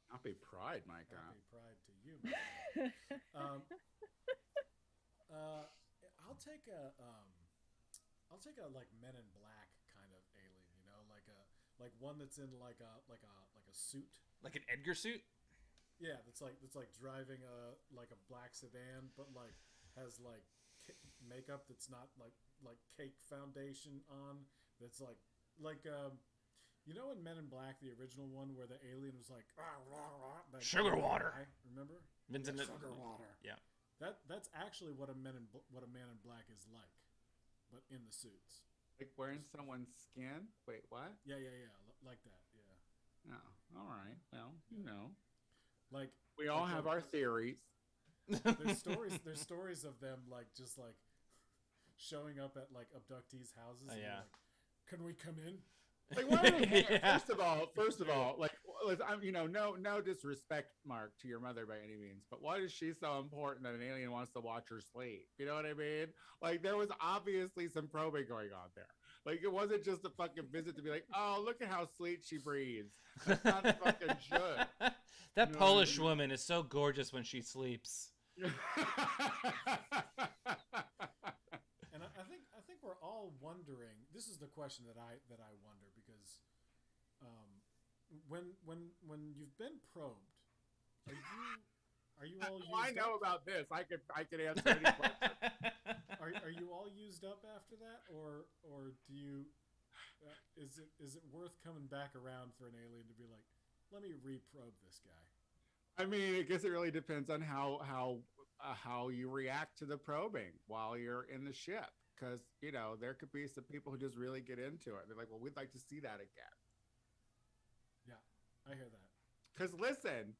Happy Pride, Micah. happy pride to you. Mike. I'll take a like Men in Black kind of alien. You know, like one that's in like a suit. Like an Edgar suit? Yeah, that's like driving a black sedan, but like has like makeup that's not like cake foundation on. That's like you know in Men in Black, the original one where the alien was like that Sugar water. guy, remember? Vincent. Sugar water. Yeah. That's actually what a Man in Black is like, but in the suits. Like wearing someone's skin? Wait, what? Yeah, like that. Yeah. Oh, all right. Well, you know. Like We all have our theories. there's stories of them like just like showing up at like abductees' houses. Oh, and yeah. like, can we come in? Like, why would Yeah. first of all, like, I'm, no disrespect, Mark, to your mother by any means, but why is she so important that an alien wants to watch her sleep? You know what I mean? Like, there was obviously some probing going on there. Like, it wasn't just a fucking visit to be like, oh, look at how sweet she breathes. That's not fucking should. That You know Polish what I mean? woman is so gorgeous when she sleeps. And I think we're all wondering. This is the question that I wonder because, when you've been probed, are you all used I know up? about this. I could answer any question. Are you all used up after that, or do you? Is it worth coming back around for an alien to be like, let me reprobe this guy? I mean, I guess it really depends on how you react to the probing while you're in the ship, because there could be some people who just really get into it. They're like, well, we'd like to see that again. Yeah, I hear that. Because listen,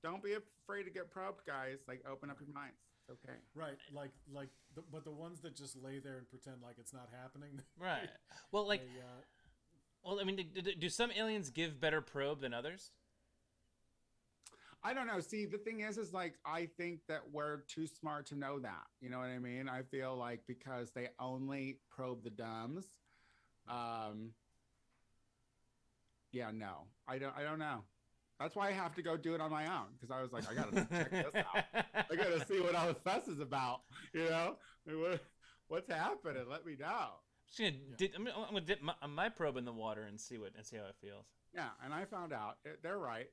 don't be afraid to get probed, guys. Like, open up your minds. It's okay. Right, but the ones that just lay there and pretend like it's not happening. Right. Well, like, they, well, I mean, do some aliens give better probe than others? I don't know. See, the thing is like, I think that we're too smart to know that. You know what I mean? I feel like because they only probe the dumbs. Yeah, no, I don't know. That's why I have to go do it on my own, because I was like, I gotta check this out. I gotta see what all the fuss is about. What's happening? Let me know. I'm gonna dip my probe in the water and see how it feels. Yeah, and I found out they're right.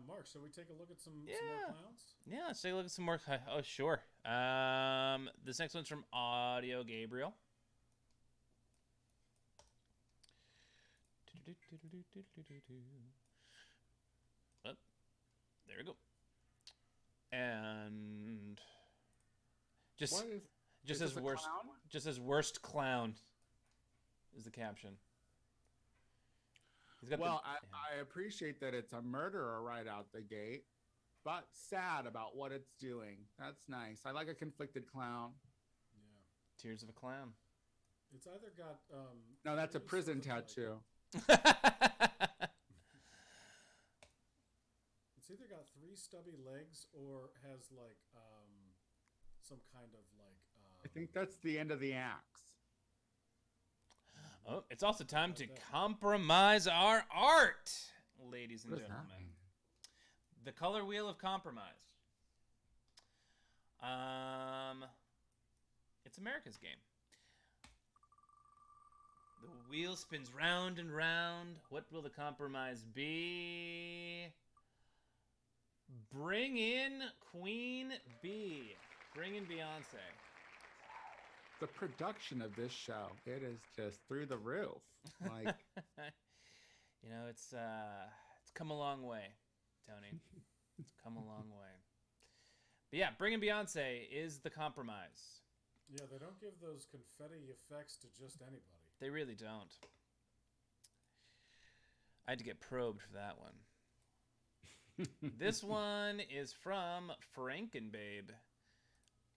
Mark, shall we take a look at some more clowns? Yeah, let's take a look at some more. Oh, sure. This next one's from Audio Gabriel. Oh, there we go. And just is as this a worst, clown? just as worst clown is the caption. He's got Well, I appreciate that it's a murderer right out the gate, but sad about what it's doing. That's nice. I like a conflicted clown. Yeah, Tears of a Clown. it's either got No, that's a three prison sort of, tattoo. It's either got 3 stubby legs or has like some kind of like. I think that's the end of the axe. Oh, it's also time to compromise our art, ladies and What does that gentlemen. mean? The color wheel of compromise. It's America's game. The wheel spins round and round. What will the compromise be? Bring in Queen Bee. Bring in Beyonce. The production of this show, it is just through the roof. Like, it's come a long way, Tony. It's come a long way. But yeah, bringing Beyonce is the compromise. Yeah, they don't give those confetti effects to just anybody. They really don't. I had to get probed for that one. This one is from Frankenbabe.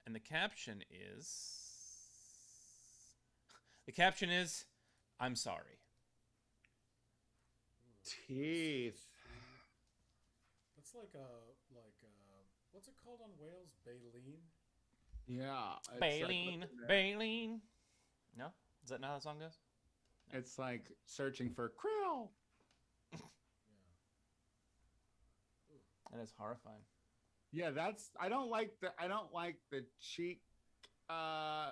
And the caption is, I'm sorry. Teeth. That's like what's it called on Wales? Baleen? Yeah. Baleen. No? Is that not how the song goes? It's like searching for krill. That is horrifying. Yeah, I don't like the cheek. I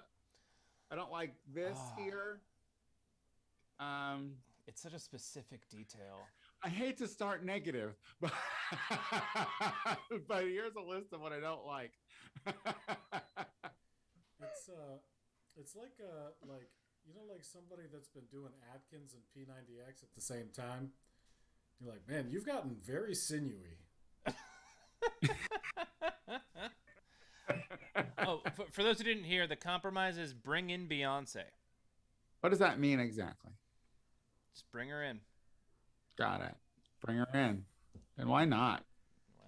don't like this here. It's such a specific detail. I hate to start negative, but but here's a list of what I don't like. It's like like somebody that's been doing Atkins and P90X at the same time. You're like, man, you've gotten very sinewy. Oh, for those who didn't hear, the compromise is bring in Beyonce. What does that mean exactly? Just bring her in. Got it. Bring her in. And why not? Why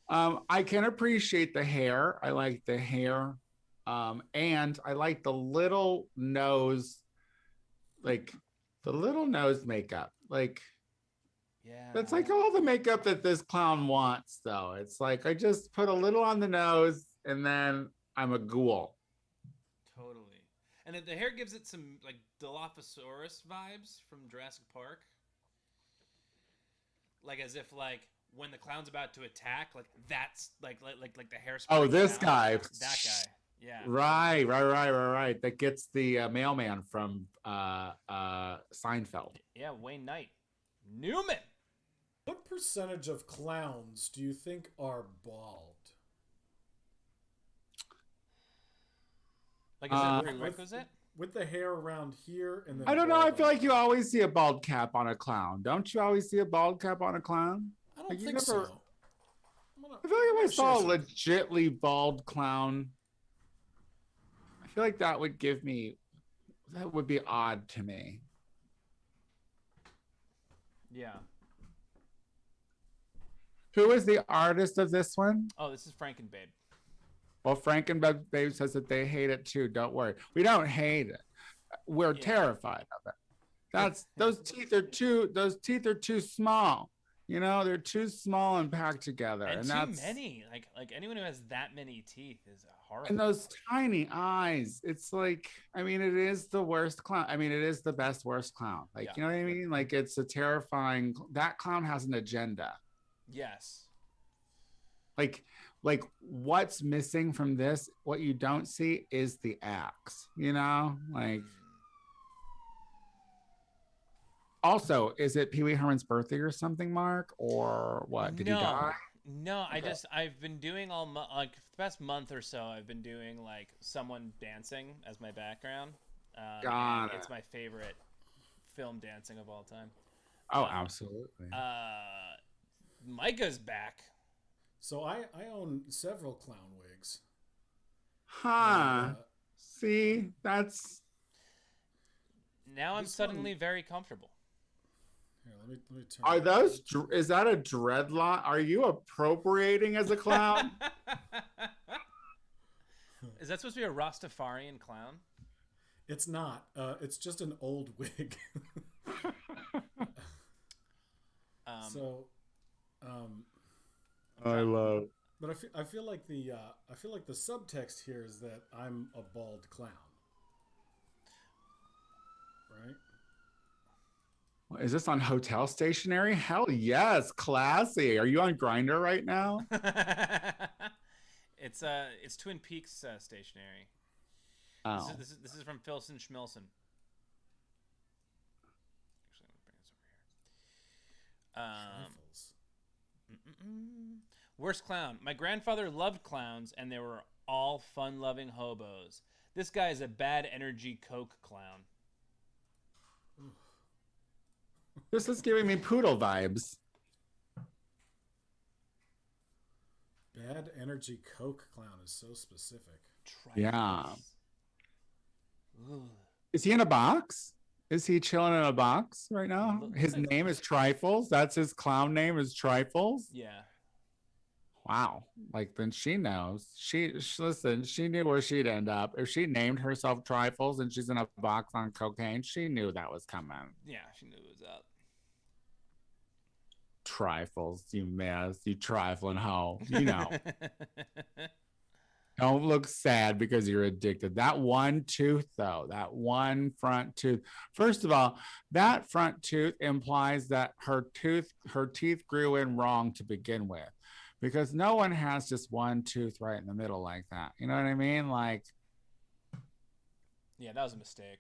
not? I can appreciate the hair. I like the hair. And I like the little nose, like the little nose makeup. Like, yeah. That's like all the makeup that this clown wants, though. It's like I just put a little on the nose and then I'm a ghoul. Totally. And the hair gives it some like Dilophosaurus vibes from Jurassic Park. Like as if like when the clown's about to attack, like that's like the hair. Oh, this guy. That guy. Yeah. Right. That gets the mailman from Seinfeld. Yeah, Wayne Knight. Newman. What percentage of clowns do you think are bald? Like, is that prerequisite? With the hair around here and then I don't know. I feel like you always see a bald cap on a clown. Don't you always see a bald cap on a clown? I don't think so. I feel like if I saw a legitly bald clown, I feel like that would be odd to me. Yeah. Who is the artist of this one? Oh, this is Frankenbabe. Well, Frankenbabe says that they hate it too. Don't worry. We don't hate it. We're terrified of it. Those teeth are too small. You know, they're too small and packed together. And too that's many. Like anyone who has that many teeth is horrible. And those tiny eyes. It's like, I mean, it is the worst clown. I mean, it is the best worst clown. Like, you know what I mean? Like, it's a terrifying. That clown has an agenda. Yes. Like what's missing from this? What you don't see is the axe. You know, like. Also, is it Pee Wee Herman's birthday or something, Mark? Or what? Did he die? No, Okay. I've been doing like the past month or so, I've been doing like someone dancing as my background. Got it. It's my favorite film dancing of all time. Oh, absolutely. Micah's back. So I own several clown wigs. Huh. See, that's. Now I'm suddenly very comfortable. Here, let me turn. Are those? Is that a dreadlock? Are you appropriating as a clown? Is that supposed to be a Rastafarian clown? It's not. It's just an old wig. I love. But I feel like the subtext here is that I'm a bald clown. Right? Is this on hotel stationery? Hell yes, classy. Are you on Grindr right now? It's Twin Peaks stationery. Oh. This is from Filson Schmilson. Actually, let me bring this over here. Worst clown. My grandfather loved clowns, and they were all fun-loving hobos. This guy is a bad energy coke clown. This is giving me poodle vibes. Bad Bad Energy Coke clown is so specific. Yeah. Ugh. Is he in a box? Is he chilling in a box right now? Looks His like- name is Trifles. That's his clown name is Trifles. Yeah. Wow. Like then she knows. Listen, she knew where she'd end up. If she named herself Trifles and she's in a box on cocaine, she knew that was coming. Yeah, she knew it was up. Trifles, you mess, you trifling hoe. You know. Don't look sad because you're addicted. That one tooth, though, that one front tooth. First of all, that front tooth implies that her teeth grew in wrong to begin with, because no one has just one tooth right in the middle like that. You know what I mean? Like, Yeah, that was a mistake.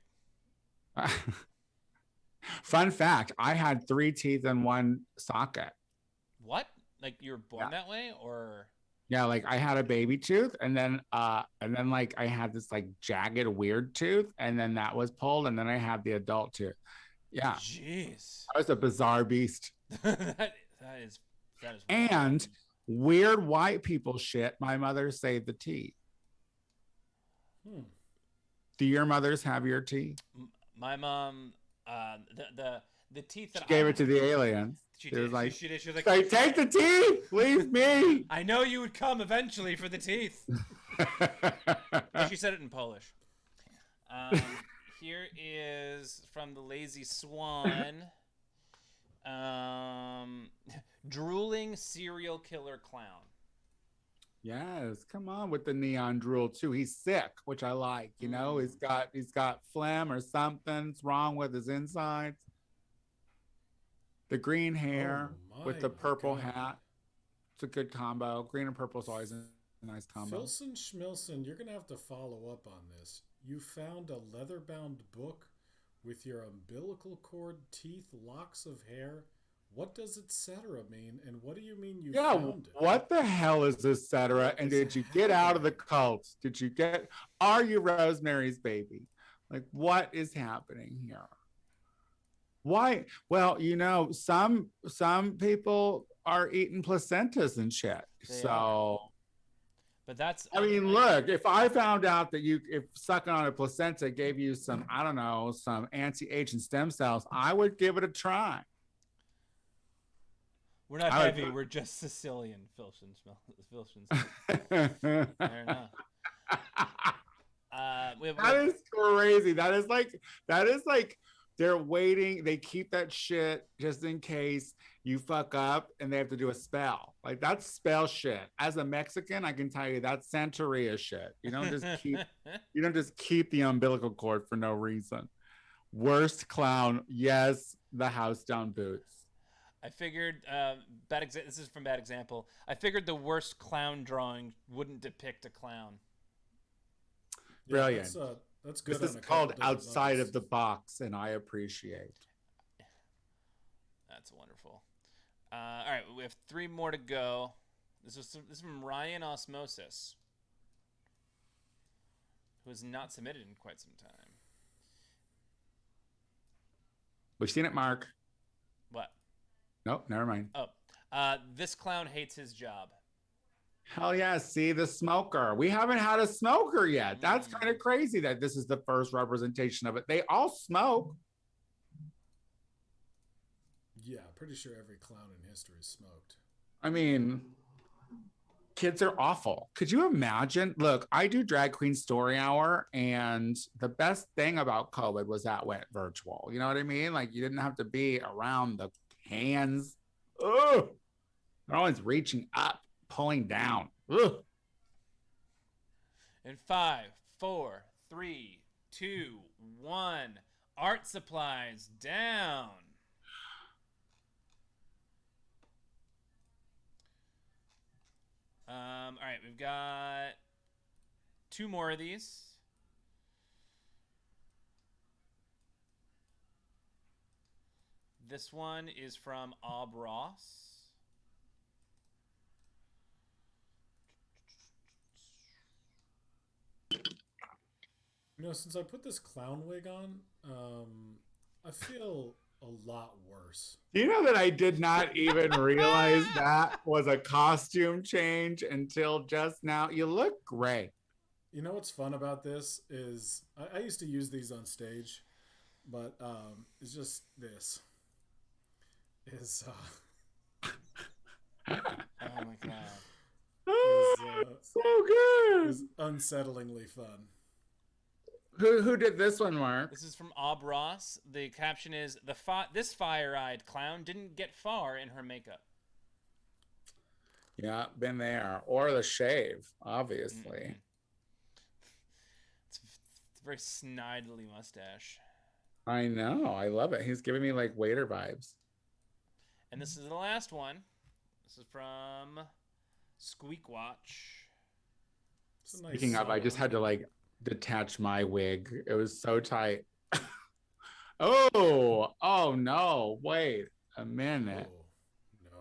fun fact: I had 3 teeth in one socket. What? Like you were born Yeah. that way, or? Yeah, like I had a baby tooth, and then like I had this like jagged weird tooth, and then that was pulled, and then I had the adult tooth. Yeah, Jeez. I was a bizarre beast. that is. And weird white people shit. My mother saved the teeth. Do your mothers have your teeth? My mom, the teeth that She gave it to the aliens. She was did. like, She did. She was like, "Say, take the teeth, leave me." I know you would come eventually for the teeth. But she said it in Polish. Here is from the Lazy Swan. Drooling serial killer clown. Yes, come on with the neon drool too. He's sick, which I like. You know, he's got phlegm or something's wrong with his insides. The green hair with the purple hat. It's a good combo. Green and purple is always a nice combo. Filson Schmilson, you're going to have to follow up on this. You found a leather-bound book with your umbilical cord, teeth, locks of hair. What does etc. mean? And what do you mean you found it? What the hell is etc.? And did you get out of the cult? Are you Rosemary's Baby? Like, what is happening here? Why? Well, you know, some people are eating placentas and shit. But that's. I mean, look, if I found out that if sucking on a placenta gave you some, I don't know, some anti-aging stem cells, I would give it a try. We're not heavy. We're just Sicilian. Filson. Fair enough. That is crazy. That is like they're waiting. They keep that shit just in case you fuck up and they have to do a spell. Like, that's spell shit. As a Mexican, I can tell you that's Santeria shit. You don't just keep the umbilical cord for no reason. Worst clown. Yes, the house down boots. I figured this is from Bad Example. I figured the worst clown drawing wouldn't depict a clown. Brilliant. That's good. This is called Outside of the Box, and I appreciate. That's wonderful. All right, we have 3 more to go. This is from Ryan Osmosis, who has not submitted in quite some time. We've seen it, Mark. What? Nope, never mind. Oh, this clown hates his job. Hell yeah, see the smoker. We haven't had a smoker yet. That's kind of crazy that this is the first representation of it. They all smoke. Yeah, pretty sure every clown in history smoked. I mean, kids are awful. Could you imagine? Look, I do Drag Queen Story Hour, and the best thing about COVID was that went virtual. You know what I mean? Like, you didn't have to be around the hands. Ugh. They're always reaching up, pulling down. Ugh. In 5, 4, 3, 2, 1. Art supplies down. All right, we've got 2 more of these. This one is from Ob Ross. You know, since I put this clown wig on, I feel a lot worse. You know that I did not even realize that was a costume change until just now. You look great. You know what's fun about this is I used to use these on stage, but it's just this is Oh my god. So good. is unsettlingly fun. Who did this one, Mark? This is from Ob Ross. The caption is this fire-eyed clown didn't get far in her makeup. Yeah, been there. Or the shave, obviously. It's a very snidely mustache. I know. I love it. He's giving me like waiter vibes. And this is the last one. This is from Squeak Watch. Nice Speaking of, I just had to like detach my wig. It was so tight. Oh no, wait a minute. Oh, no.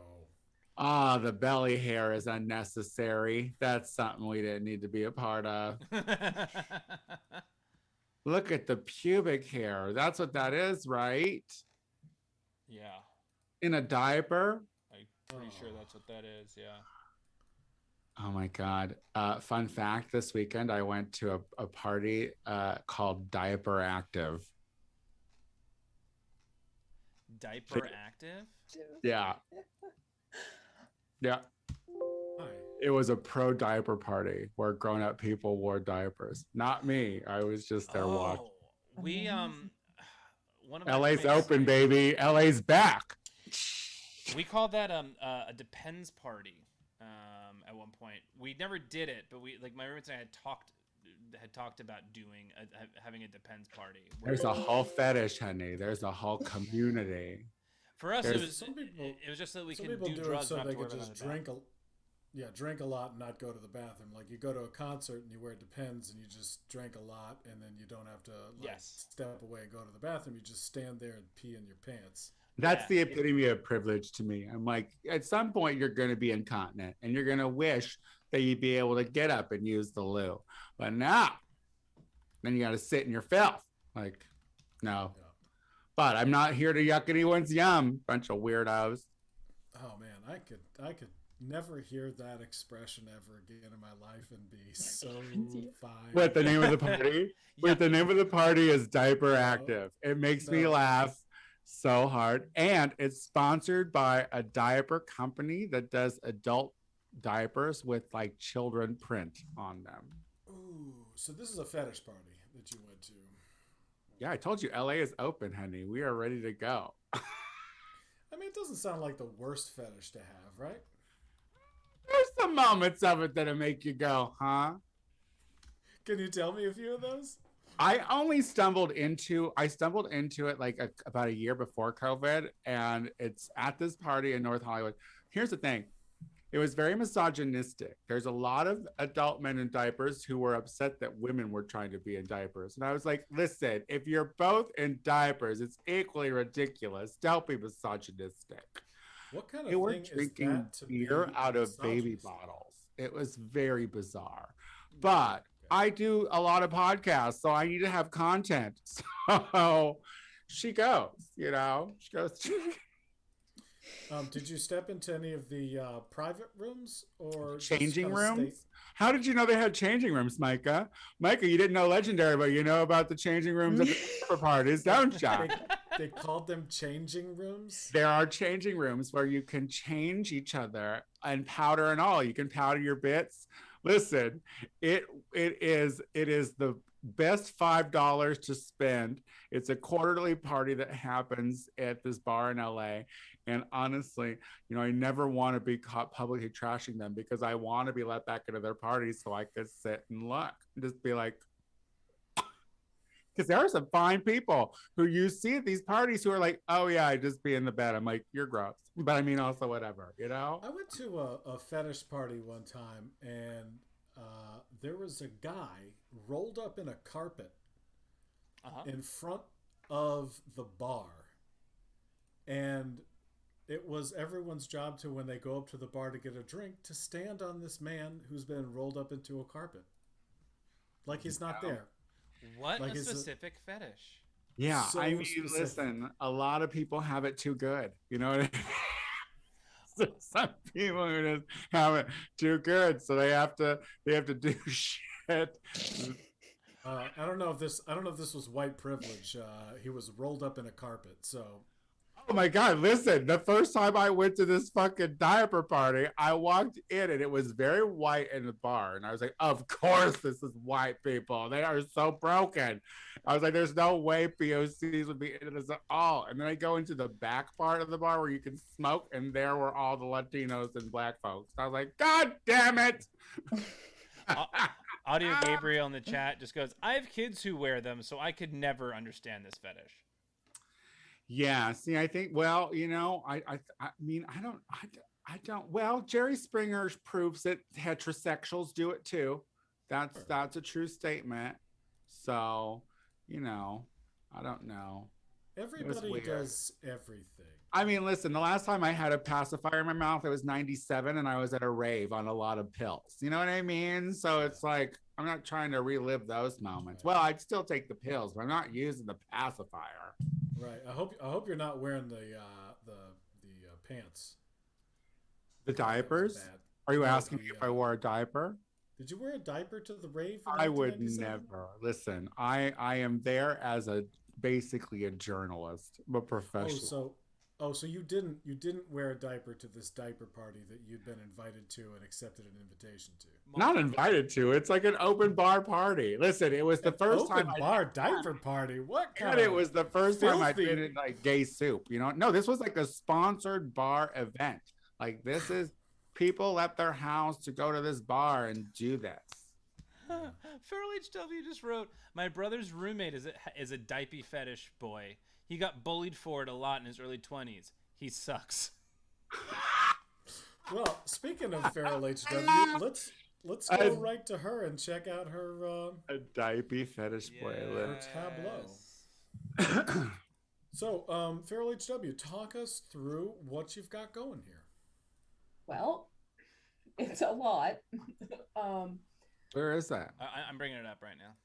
Ah, the belly hair is unnecessary. That's something we didn't need to be a part of. Look at the pubic hair. That's what that is, right? Yeah. In a diaper? I'm pretty sure that's what that is, yeah. Oh my God. Fun fact, this weekend I went to a party called Diaper Active. Diaper Active? Yeah. Yeah. Hi. It was a pro diaper party where grown-up people wore diapers. Not me. I was just there watching. We one of my LA's roommates- open, baby. LA's back. We called that a depends party. At one point, we never did it, but we like my roommates and I had talked about doing having a depends party. There's a whole fetish, honey. There's a whole community. For us, There's- it was just so that we Some could people do do it drugs so and not they have to could worry just about it. drink a lot and not go to the bathroom. Like you go to a concert and you wear Depends and you just drink a lot and then you don't have to step away and go to the bathroom. You just stand there and pee in your pants. That's the epitome of privilege to me. I'm like, at some point, you're going to be incontinent and you're going to wish that you'd be able to get up and use the loo. But now, then you got to sit in your filth. Like, no. Yeah. But I'm not here to yuck anyone's yum. Bunch of weirdos. Oh man, I could never hear that expression ever again in my life and be so fine. What the name of the party? Wait, the name of the party is Diaper Active. It makes me No. laugh so hard. And it's sponsored by a diaper company that does adult diapers with like children print on them. Ooh, so this is a fetish party that you went to. Yeah, I told you LA is open, honey. We are ready to go. I mean, it doesn't sound like the worst fetish to have, right? There's some moments of it that'll make you go, huh? Can you tell me a few of those? I stumbled into it like about a year before COVID, and it's at this party in North Hollywood. Here's the thing. It was very misogynistic. There's a lot of adult men in diapers who were upset that women were trying to be in diapers. And I was like, listen, if you're both in diapers, it's equally ridiculous. Don't be misogynistic. What kind of They were thing is drinking that to beer be out of baby misogynist? bottles. It was very bizarre. But I do a lot of podcasts, so I need to have content. So she goes, she goes. Did you step into any of the private rooms or just Changing kinda rooms? stay- How did you know they had changing rooms, Micah? Micah, you didn't know Legendary, but you know about the changing rooms at the diaper parties, don't you? They called them changing rooms. There are changing rooms where you can change each other and powder and all. You can powder your bits. Listen, it is the best $5 to spend. It's a quarterly party that happens at this bar in LA. And honestly, I never want to be caught publicly trashing them because I want to be let back into their parties so I could sit and look and just be like, because there are some fine people who you see at these parties who are like, oh yeah, I just be in the bed. I'm like, you're gross. But I mean, also whatever, I went to a fetish party one time and there was a guy rolled up in a carpet in front of the bar. And it was everyone's job to, when they go up to the bar to get a drink, to stand on this man who's been rolled up into a carpet. Like he's not there. What Like a it's specific fetish. Yeah, So I mean, specific. listen, a lot of people have it too good. You know what I mean? So some people who just have it too good, so they have to do shit. I don't know if this was white privilege. He was rolled up in a carpet. So Oh my God, listen, the first time I went to this fucking diaper party, I walked in and it was very white in the bar. And I was like, of course, this is white people. They are so broken. I was like, there's no way POCs would be into this at all. And then I go into the back part of the bar where you can smoke, and there were all the Latinos and black folks. I was like, God damn it. Audio Gabriel in the chat just goes, I have kids who wear them, so I could never understand this fetish. Yeah, see, I think, well, you know, I mean, I don't. Well, Jerry Springer proves that heterosexuals do it too. That's a true statement. So, you know, I don't know. everybody does everything. I mean, listen, the last time I had a pacifier in my mouth, it was 97, and I was at a rave on a lot of pills. You know what I mean? So it's like, I'm not trying to relive those moments. Well, I'd still take the pills, but I'm not using the pacifier. Right. I hope you're not wearing the pants. The diapers? Are you asking me if I wore a diaper? Did you wear a diaper to the rave? I would never. Listen, I am there as basically a journalist, a professional. So you didn't wear a diaper to this diaper party that you'd been invited to and accepted an invitation to? Not invited to. It's like an open bar party. Listen, it was the first time diaper party. What kind? And it was the first time I'd been in like gay soup. You know, no, this was like a sponsored bar event. Like this is people left their house to go to this bar and do this. Feral HW just wrote, my brother's roommate is a diaper fetish boy. He got bullied for it a lot in his early 20s. He sucks. Well, speaking of Feral HW, let's go right to her and check out her a diaper fetish boy. Her tableau. So, Feral HW, talk us through what you've got going here. Well, it's a lot. Where is that? I'm bringing it up right now.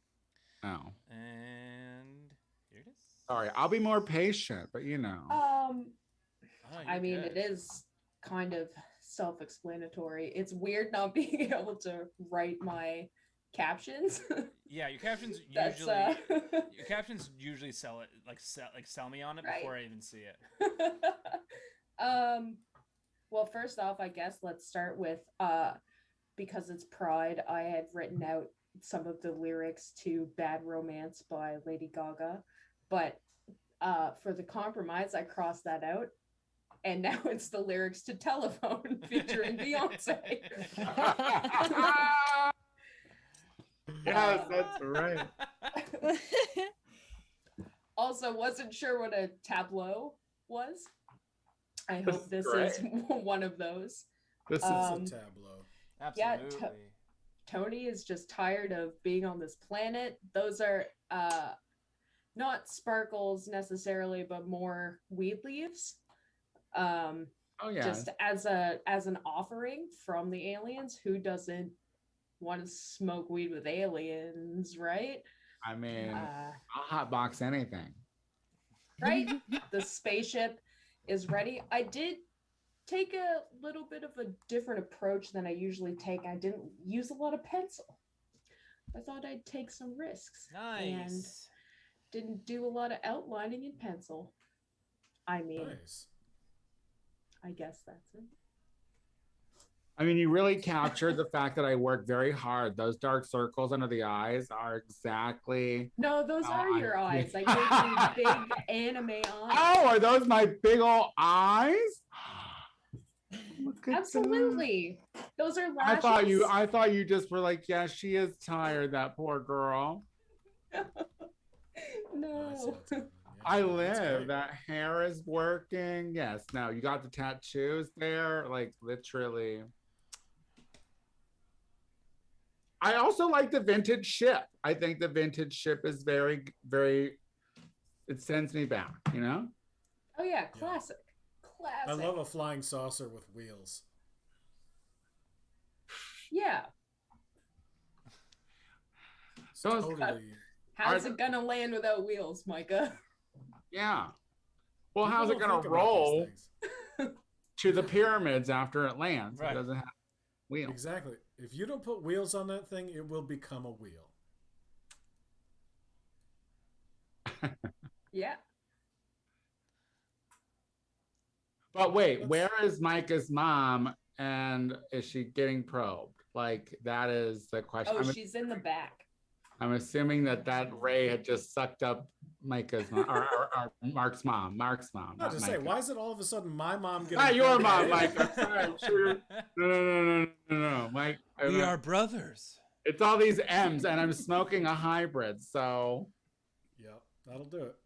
Oh. And here it is. Sorry, I'll be more patient, but you know. I mean, it is kind of self-explanatory. It's weird not being able to write my captions. Yeah, your captions usually sell me on it before I even see it. Well, first off, I guess let's start with because it's Pride, I had written out some of the lyrics to Bad Romance by Lady Gaga, but for the compromise, I crossed that out. And now it's the lyrics to Telephone featuring Beyonce. Yes, that's right. Also, wasn't sure what a tableau was. I hope this is one of those. This is a tableau. Absolutely. Yeah, Tony is just tired of being on this planet. Those are not sparkles necessarily, but more weed leaves. Just as an offering from the aliens. Who doesn't want to smoke weed with aliens, right? I mean, I'll hotbox anything. Right? The spaceship is ready. I did take a little bit of a different approach than I usually take. I didn't use a lot of pencil. I thought I'd take some risks. Nice. And didn't do a lot of outlining in pencil. I mean, nice. I guess that's it. I mean, you really captured the fact that I work very hard. Those dark circles under the eyes are exactly... No, those are your eyes. I gave you big anime eyes. Oh, are those my big old eyes? Absolutely. Those are lashes. I thought you just were like, yeah, she is tired, that poor girl. No. I live. That hair is working. Yes. No, you got the tattoos there. Like literally. I also like the vintage ship. I think the vintage ship is very, very, it sends me back, you know? Oh yeah, classic. Classic. I love a flying saucer with wheels. Yeah. Totally. How's it gonna land without wheels, Micah? Yeah. Well, People how's it don't gonna think about these roll things. to the pyramids after it lands? Right. It doesn't have wheels. Exactly. If you don't put wheels on that thing, it will become a wheel. Yeah. But wait, where is Micah's mom, and is she getting probed? Like, that is the question. Oh, she's in the back. I'm assuming that Ray had just sucked up Micah's mom, or Mark's mom. Mark's mom. Not to say, Micah. why is it all of a sudden my mom getting? Not your mom, pregnant? Mike. I'm sorry. I'm sure. No, Mike. We are brothers. It's all these M's, and I'm smoking a hybrid, so. Yep, that'll do it.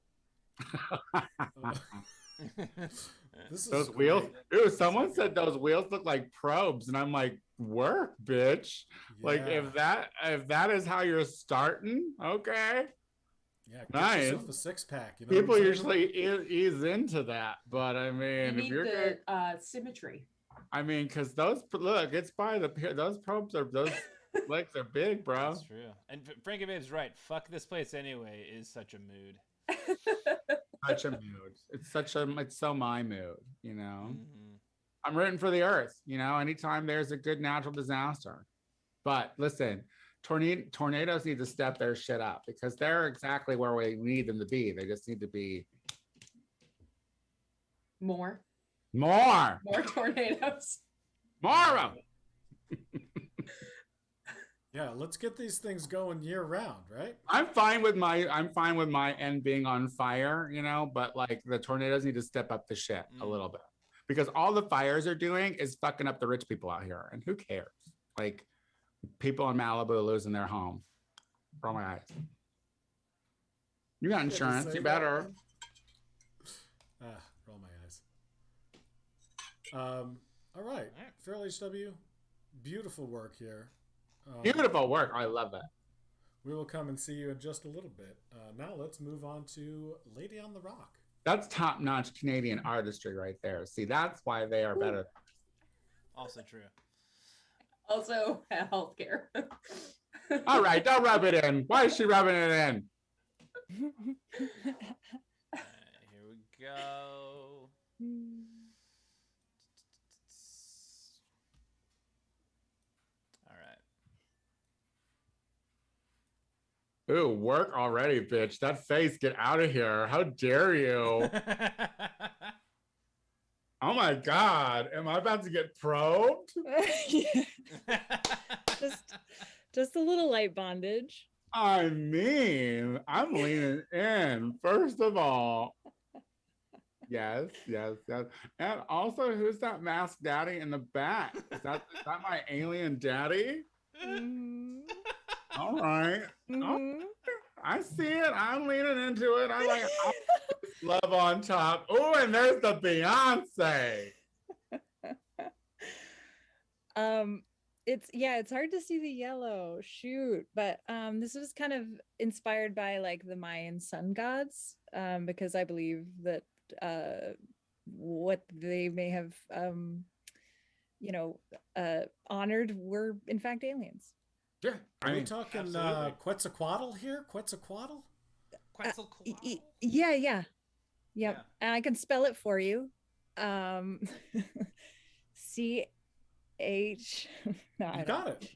This is Those great. wheels. Dude, someone said those wheels look like probes, and I'm like, work, bitch. Like Yeah. if that is how you're starting, okay. Yeah, get Nice. yourself a 6-pack. You know People what I'm saying? usually ease into that, but I You mean, if need you're the symmetry. I mean, because those look, it's by those probes are those legs are big, bro. That's true. And Frankie Babe's right. Fuck this place anyway is such a mood. Such a mood. It's so my mood, you know. Mhm. I'm rooting for the earth, you know, anytime there's a good natural disaster. But listen, tornadoes need to step their shit up because they're exactly where we need them to be. They just need to be More of tornadoes. them. Yeah, let's get these things going year round, right? I'm fine with my end being on fire, you know, but like the tornadoes need to step up the shit a little bit because all the fires are doing is fucking up the rich people out here, and who cares? Like people in Malibu losing their home. Roll my eyes. You got insurance. say You that. better. Roll my eyes. All right, Feral HW, beautiful work here. Beautiful work. I love that. We will come and see you in just a little bit. Now let's move on to Lady on the Rock. That's top-notch Canadian artistry right there. See, that's why they are better. Also true. Also, healthcare. All right, don't rub it in. Why is she rubbing it in? Here we go. All right. Ooh, work already, bitch. That face, get out of here. How dare you? Oh my God. Am I about to get probed? just a little light bondage. I mean, I'm leaning in, first of all. Yes. And also, who's that masked daddy in the back? Is that my alien daddy? Mhm. All right. Mhm. I see it. I'm leaning into it. I like love on top. Oh, and there's the Beyonce. It's hard to see the yellow, shoot, but this was kind of inspired by like the Mayan sun gods, because I believe that what they may have honored were in fact aliens. Yeah. Are we talking Quetzalcoatl here? Quetzalcoatl? Yeah. Yep. Yeah. And I can spell it for you. CH. No, You got it.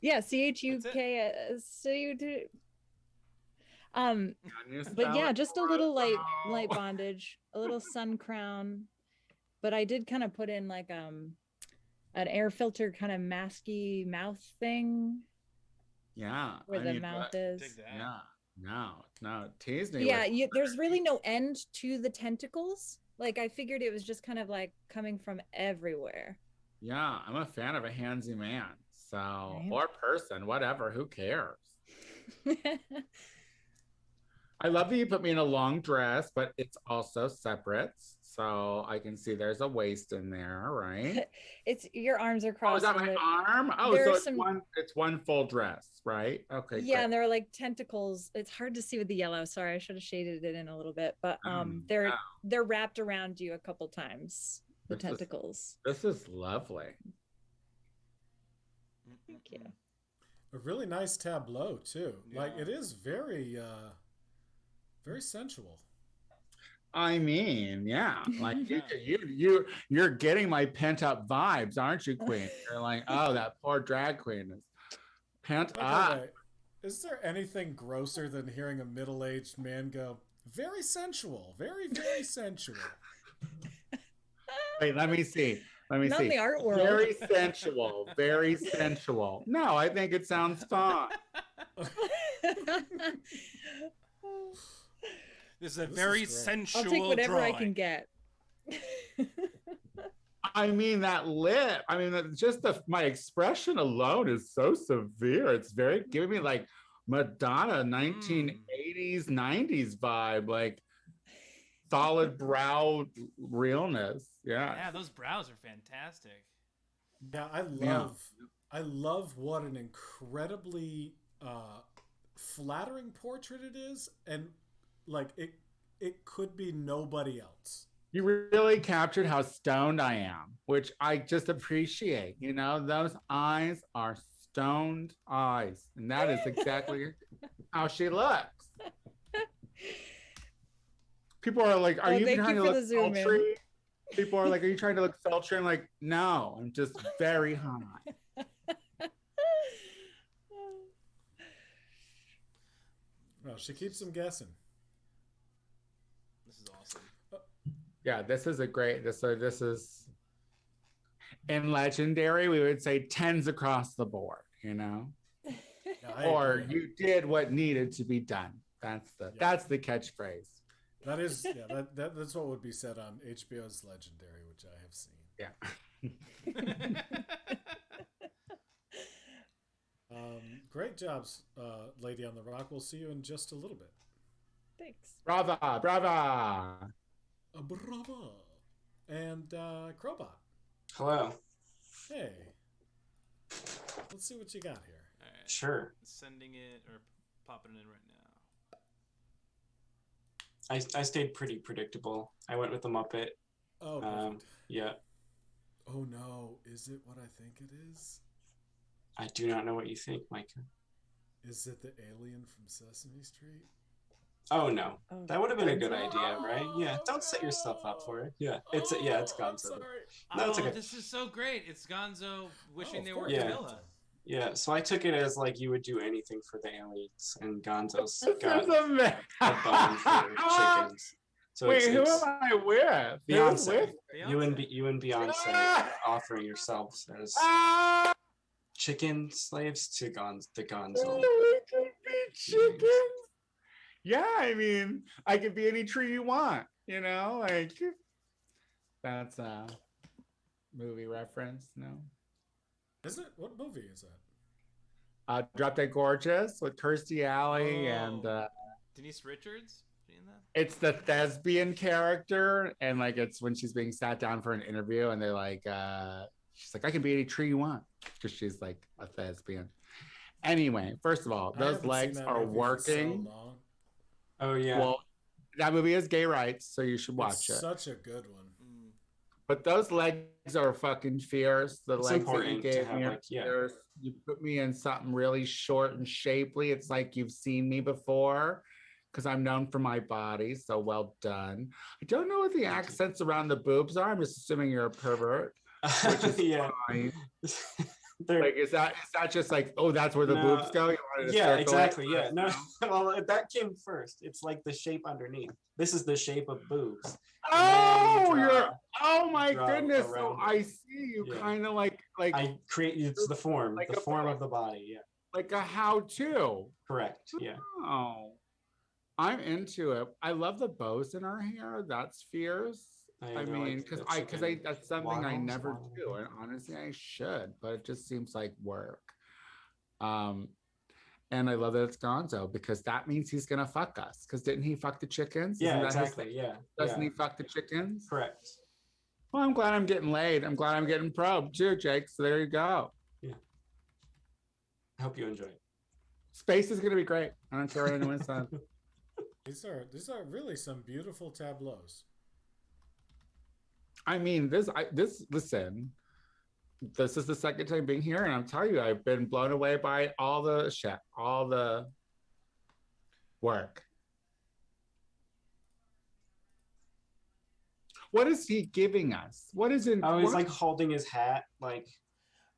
Yeah, CHUK. So you do. But yeah, just a little light bondage, a little sun crown. But I did kind of put in like an air filter kind of masky mouth thing. Yeah. Where the mouth is. Yeah. No. Tease me. Yeah, there's really no end to the tentacles. Like I figured it was just kind of like coming from everywhere. Yeah, I'm a fan of a handsy man. So, Right. or person, whatever, who cares? I love that you put me in a long dress, but it's also separate. So I can see there's a waist in there, right? It's your arms are Oh, crossed. is that my arm? Oh, there so are it's one full dress, right? Okay. Yeah, great. and there are like tentacles. It's hard to see with the yellow. Sorry, I should have shaded it in a little bit, but they're wrapped around you a couple times. The tentacles. This is lovely. Thank you. A really nice tableau too. Like Yeah. it is very very sensual. I mean, yeah, like Yeah. you're getting my pent up vibes, aren't you, Queen? You're like, oh, that poor drag queen is pent Okay, up. wait. Is there anything grosser than hearing a middle-aged man go, very sensual, very, very sensual? Wait, let me see. Let me Not in see. the art world. Very sensual. Very sensual. No, I think it sounds fun. This is a This very is great. sensual I'll take whatever drawing. I can get. I mean, that lip. I mean, just my expression alone is so severe. It's very giving me like Madonna 1980s, 90s vibe, like solid brow realness. Yeah. Yeah, those brows are fantastic. Yeah, I love what an incredibly flattering portrait it is, and like it could be nobody else. You really captured how stoned I am, which I just appreciate. You know, those eyes are stoned eyes. And that is exactly how she looks. People are like, are you thank trying you to for look the zoom in. sultry? People are like, are you trying to look sultry? I'm like, no, I'm just very high. Well, she keeps them guessing. This is awesome. Yeah, this is a great, this is in Legendary, we would say 10s across the board, you know? Yeah, Or agree. you did what needed to be done. That's the catchphrase. That is, yeah, that's what would be said on HBO's Legendary, which I have seen. Yeah. Great jobs, Lady on the Rock. We'll see you in just a little bit. Thanks. Brava, brava. Bravo. And Crowbot. Hello. Hey. Let's see what you got here. All right. Sure. Sending it or popping it in right now. I stayed pretty predictable. I went with the Muppet. Oh, perfect. Yeah. Oh no, is it what I think it is? I do not know what you think, Micah. Is it the alien from Sesame Street? Oh no, Oh, that would have been a good Gonzo. idea, right? Yeah, don't set yourself up for it. Yeah, it's I'm Gonzo. sorry. No, it's Oh, okay. this is so great. It's Gonzo wishing of they were course. Yeah. Camilla. Yeah, so I took it as like you would do anything for the aliens, and Gonzo's This got is amazing. a bone for chickens. So Wait, who it's am I with? Who's Beyonce. with? You and Beyonce Ah! offering yourselves as Ah, chicken slaves to Gonzo. we can be chickens. Yeah, I mean, I could be any tree you want, you know, like that's a movie reference, no? Isn't it? What movie is that? Drop Dead Gorgeous with Kirstie Alley and Denise Richards. She in that? it's the thespian character, and like it's when she's being sat down for an interview, and they're like, she's like, I can be any tree you want, because she's like a thespian. Anyway, first of all, I those haven't seen legs that are movie for working. So long. Oh yeah. Well, that movie is gay rights, so you should watch It's it. such a good one. But those legs are fucking fierce. The It's legs that you important to gave have, me are like, yeah. fierce. You put me in something really short and shapely. It's like you've seen me before, because I'm known for my body. So well done. I don't know what the accents around the boobs are. I'm just assuming you're a pervert, which is yeah. fine. They're- Like, is that just like, oh, that's where the No. boobs go? You wanted to yeah, circle it exactly. first, Yeah, no, no? well, that came first. It's like the shape underneath. This is the shape of boobs. Oh, And then you you're. draw- Oh my draw goodness! So around I it. see you Yeah. kind of like I create it's the form, Like the a form book. of the body. Yeah, like a how-to. correct. Yeah, Oh, I'm into it. I love the bows in her hair. That's fierce. I they're mean, like because the I chicken that's something I waddles, never waddles. do, and honestly, I should, but it just seems like work. And I love that it's Gonzo, because that means he's gonna fuck us. Because didn't he fuck the chickens? Yeah, Isn't that his exactly. thing? Yeah, Doesn't yeah, he fuck the chickens? correct. Well, I'm glad I'm getting laid. I'm glad I'm getting probed too, Jake. So there you go. I hope you enjoy it. Space is gonna be great. I don't care what anyone says. These are really some beautiful tableaus. I mean, listen. this is the second time being here, and I'm telling you, I've been blown away by all the shit, all the work. What is he giving us? What is it? Oh, he's like holding his hat, like.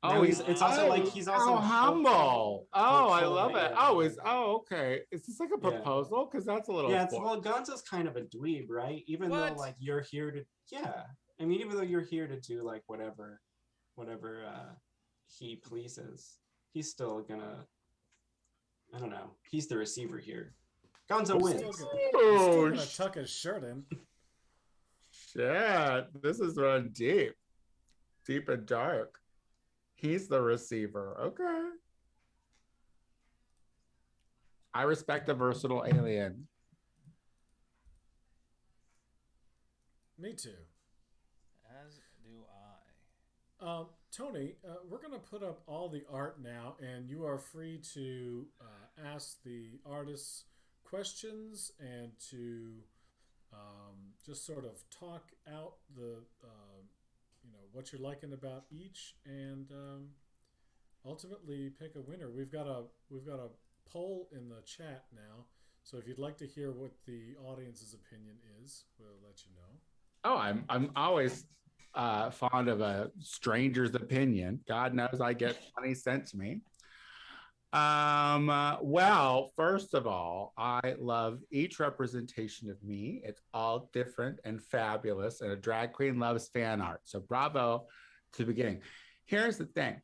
Oh, Now it's also like he's also humble. Oh, I hopeful, love it. yeah. Okay. Is this like a proposal? Because that's a little. Yeah, well, Gonzo's kind of a dweeb, right? Even though like you're here to, I mean, even though you're here to do like whatever he pleases, he's still gonna. I don't know. He's the receiver here. Gonzo wins. He's still gonna tuck his shirt in. Shit, this is run deep and dark. He's the receiver. Okay. I respect a versatile alien. Me too. As do I. Tony, we're going to put up all the art now, and you are free to ask the artists questions and to just sort of talk out the what you're liking about each, and ultimately pick a winner. We've got a poll in the chat now, so if you'd like to hear what the audience's opinion is, we'll let you know. Oh, I'm always fond of a stranger's opinion. God knows I get funny sent to me. Well, first of all, I love each representation of me. It's all different and fabulous, and a drag queen loves fan art. So bravo to the beginning. Here's the thing.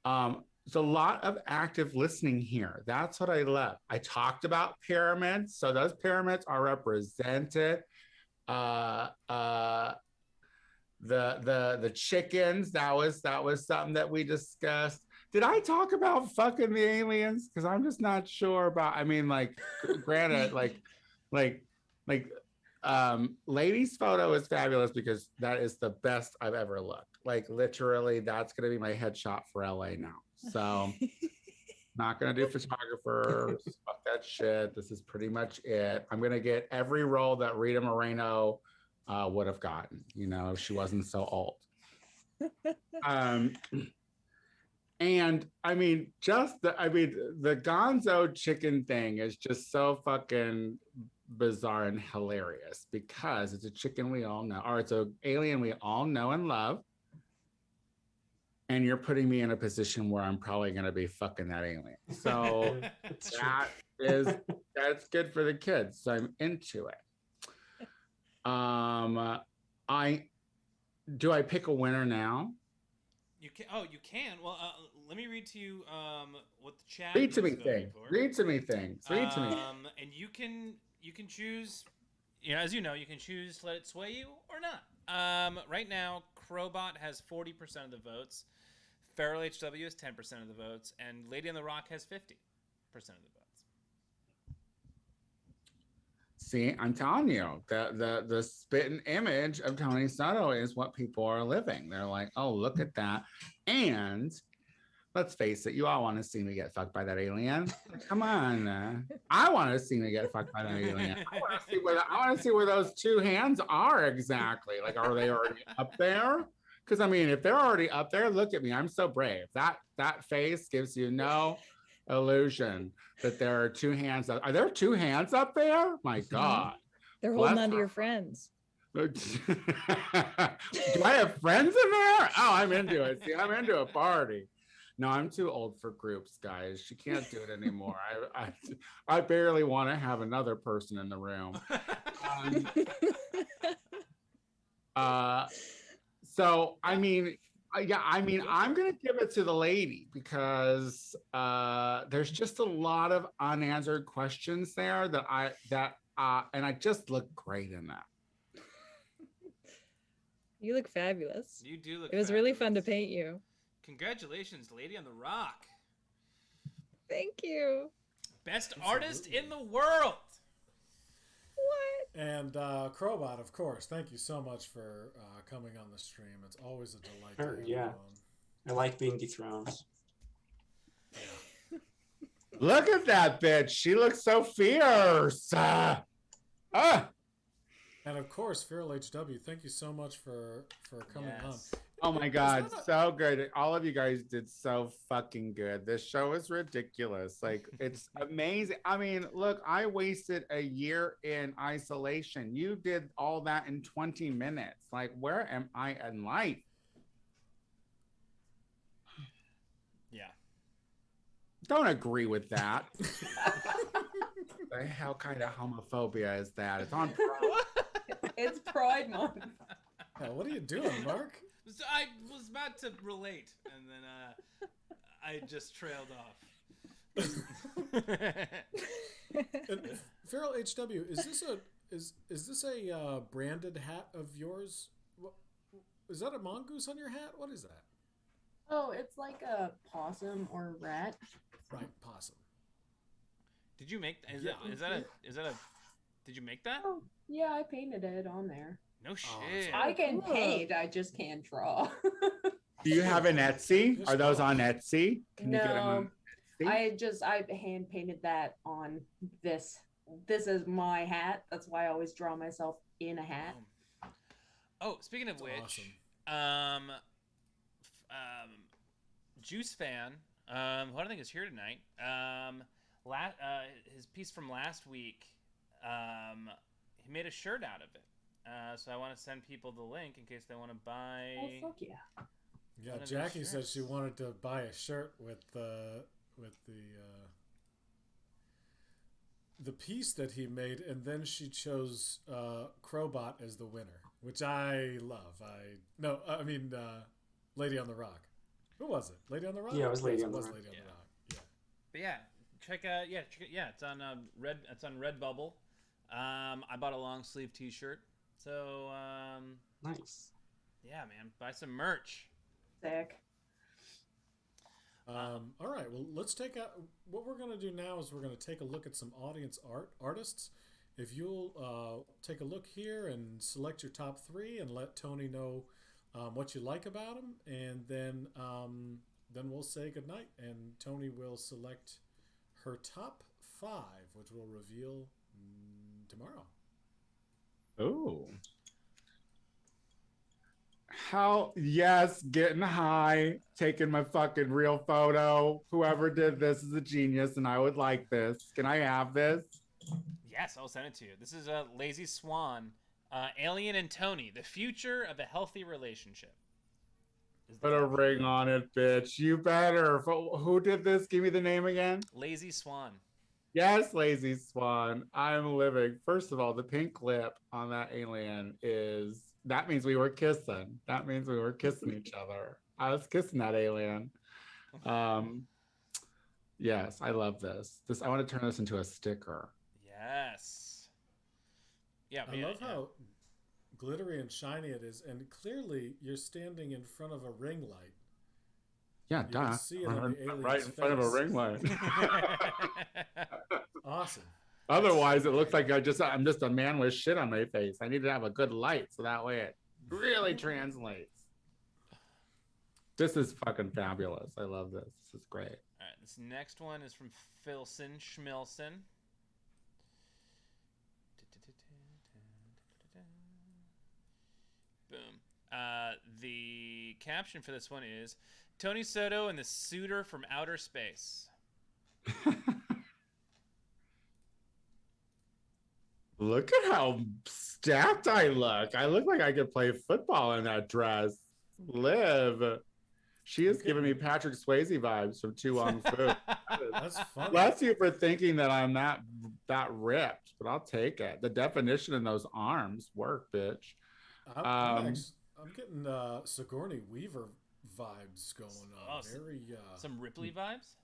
There's a lot of active listening here. That's what I love. I talked about pyramids. So those pyramids are represented. The chickens, that was something that we discussed. Did I talk about fucking the aliens? Because I'm just not sure about. I mean, like, granted, Lady's photo is fabulous because that is the best I've ever looked. Like, literally, that's gonna be my headshot for LA now. So, not gonna do photographers. Fuck that shit. This is pretty much it. I'm gonna get every role that Rita Moreno would have gotten. If she wasn't so old. And I mean, the Gonzo chicken thing is just so fucking bizarre and hilarious because it's a chicken we all know, or it's an alien we all know and love. And you're putting me in a position where I'm probably going to be fucking that alien. So that's good for the kids. So I'm into it. Do I pick a winner now? You can. Oh, you can. Well, let me read to you what the chat. Read to me things. Read to me things. Read to me. And you can choose. As you know, you can choose to let it sway you or not. Right now, Crowbot has 40% of the votes. Feral HW has 10% of the votes, and Lady on the Rock has 50% of the votes. See, I'm telling you, the spitting image of Tony Soto is what people are living. They're like, oh, look at that. And let's face it, you all want to see me get fucked by that alien. Come on. I want to see me get fucked by that alien. I want to see where those two hands are exactly. Like, are they already up there? Because, I mean, if they're already up there, look at me. I'm so brave. That face gives you no illusion that there are two hands up. Are there two hands up there? My God. They're holding on to your friends. Do I have friends in there? Oh, I'm into it. See, I'm into a party. No, I'm too old for groups, guys. She can't do it anymore. I barely want to have another person in the room. So, I mean, I'm going to give it to the lady because there's just a lot of unanswered questions there and I just look great in that. You look fabulous. You do look It was really fun to paint you. Congratulations, Lady on the Rock. Thank you. Best artist in the world. What? And Crowbot, of course, thank you so much for coming on the stream. It's always a delight to have you on. I like being dethroned. Look at that bitch. She looks so fierce. And of course, Feral HW, thank you so much for coming on. Oh my God, so good. All of you guys did so fucking good. This show is ridiculous. Like, it's amazing. I mean, look, I wasted a year in isolation. You did all that in 20 minutes. Like, where am I in life? Yeah. Don't agree with that. The hell kind of homophobia is that? It's on Pride. It's Pride Month. Yeah, what are you doing, Mark? So I was about to relate, and then I just trailed off. And Feral HW, is this a branded hat of yours? What, is that a mongoose on your hat? What is that? Oh, it's like a possum or rat. Right, possum. Did you make? Is Yeah. that a? Did you make that? Oh, yeah, I painted it on there. No shit. I can paint, I just can't draw. Do you have an Etsy? Are those on Etsy? Can you get them on No, Etsy? I hand painted that on this. This is my hat. That's why I always draw myself in a hat. Oh, speaking of That's which, awesome. Juice Fan, who I don't think is here tonight, his piece from last week, he made a shirt out of it. So I want to send people the link in case they want to buy. Oh fuck yeah! Yeah, one of Jackie these said she shirts. wanted to buy a shirt with the piece that he made, and then she chose Crowbot as the winner, which I love. I mean Lady on the Rock. Who was it? Lady on the Rock? Yeah, it was Lady Yes, on the was Rock. Lady on the Rock. Yeah. But yeah, check it's on It's on Redbubble. I bought a long sleeve T-shirt. So Nice. yeah, man, buy some merch. Sick. All right. Well, let's take out. What we're going to do now is we're going to take a look at some audience artists. If you'll take a look here and select your top 3 and let Tony know what you like about them, and then we'll say goodnight, and Tony will select her top 5, which we'll reveal tomorrow. Oh. How, yes, getting high, taking my fucking real photo. Whoever did this is a genius, and I would like this. Can I have this? Yes, I'll send it to you. This is a Lazy Swan, Alien and Tony, the future of a healthy relationship. Put a ring on it, bitch. You better. Who did this? Give me the name again. Lazy Swan. Yes, Lazy Swan. I'm living. First of all, the pink lip on that alien that means we were kissing. That means we were kissing each other. I was kissing that alien. Yes, I love this. I want to turn this into a sticker. Yes. Yeah, I love how glittery and shiny it is, and clearly you're standing in front of a ring light. Yeah, You duh. can see it on the alien's Right in front of a face. ring light. Awesome. Otherwise, it looks like I'm just a man with shit on my face. I need to have a good light so that way it really translates. This is fucking fabulous. I love this. This is great. All right, this next one is from Philson Schmilson. Boom. The caption for this one is Tony Soto and the Suitor from Outer Space. Look at how stacked I look. I look like I could play football in that dress. Liv. She is giving me Patrick Swayze vibes from Tu Wong Fu. That's funny. Bless you for thinking that I'm that ripped, but I'll take it. The definition in those arms work, bitch. I'm getting Sigourney Weaver vibes going on. Oh, Very some Ripley vibes?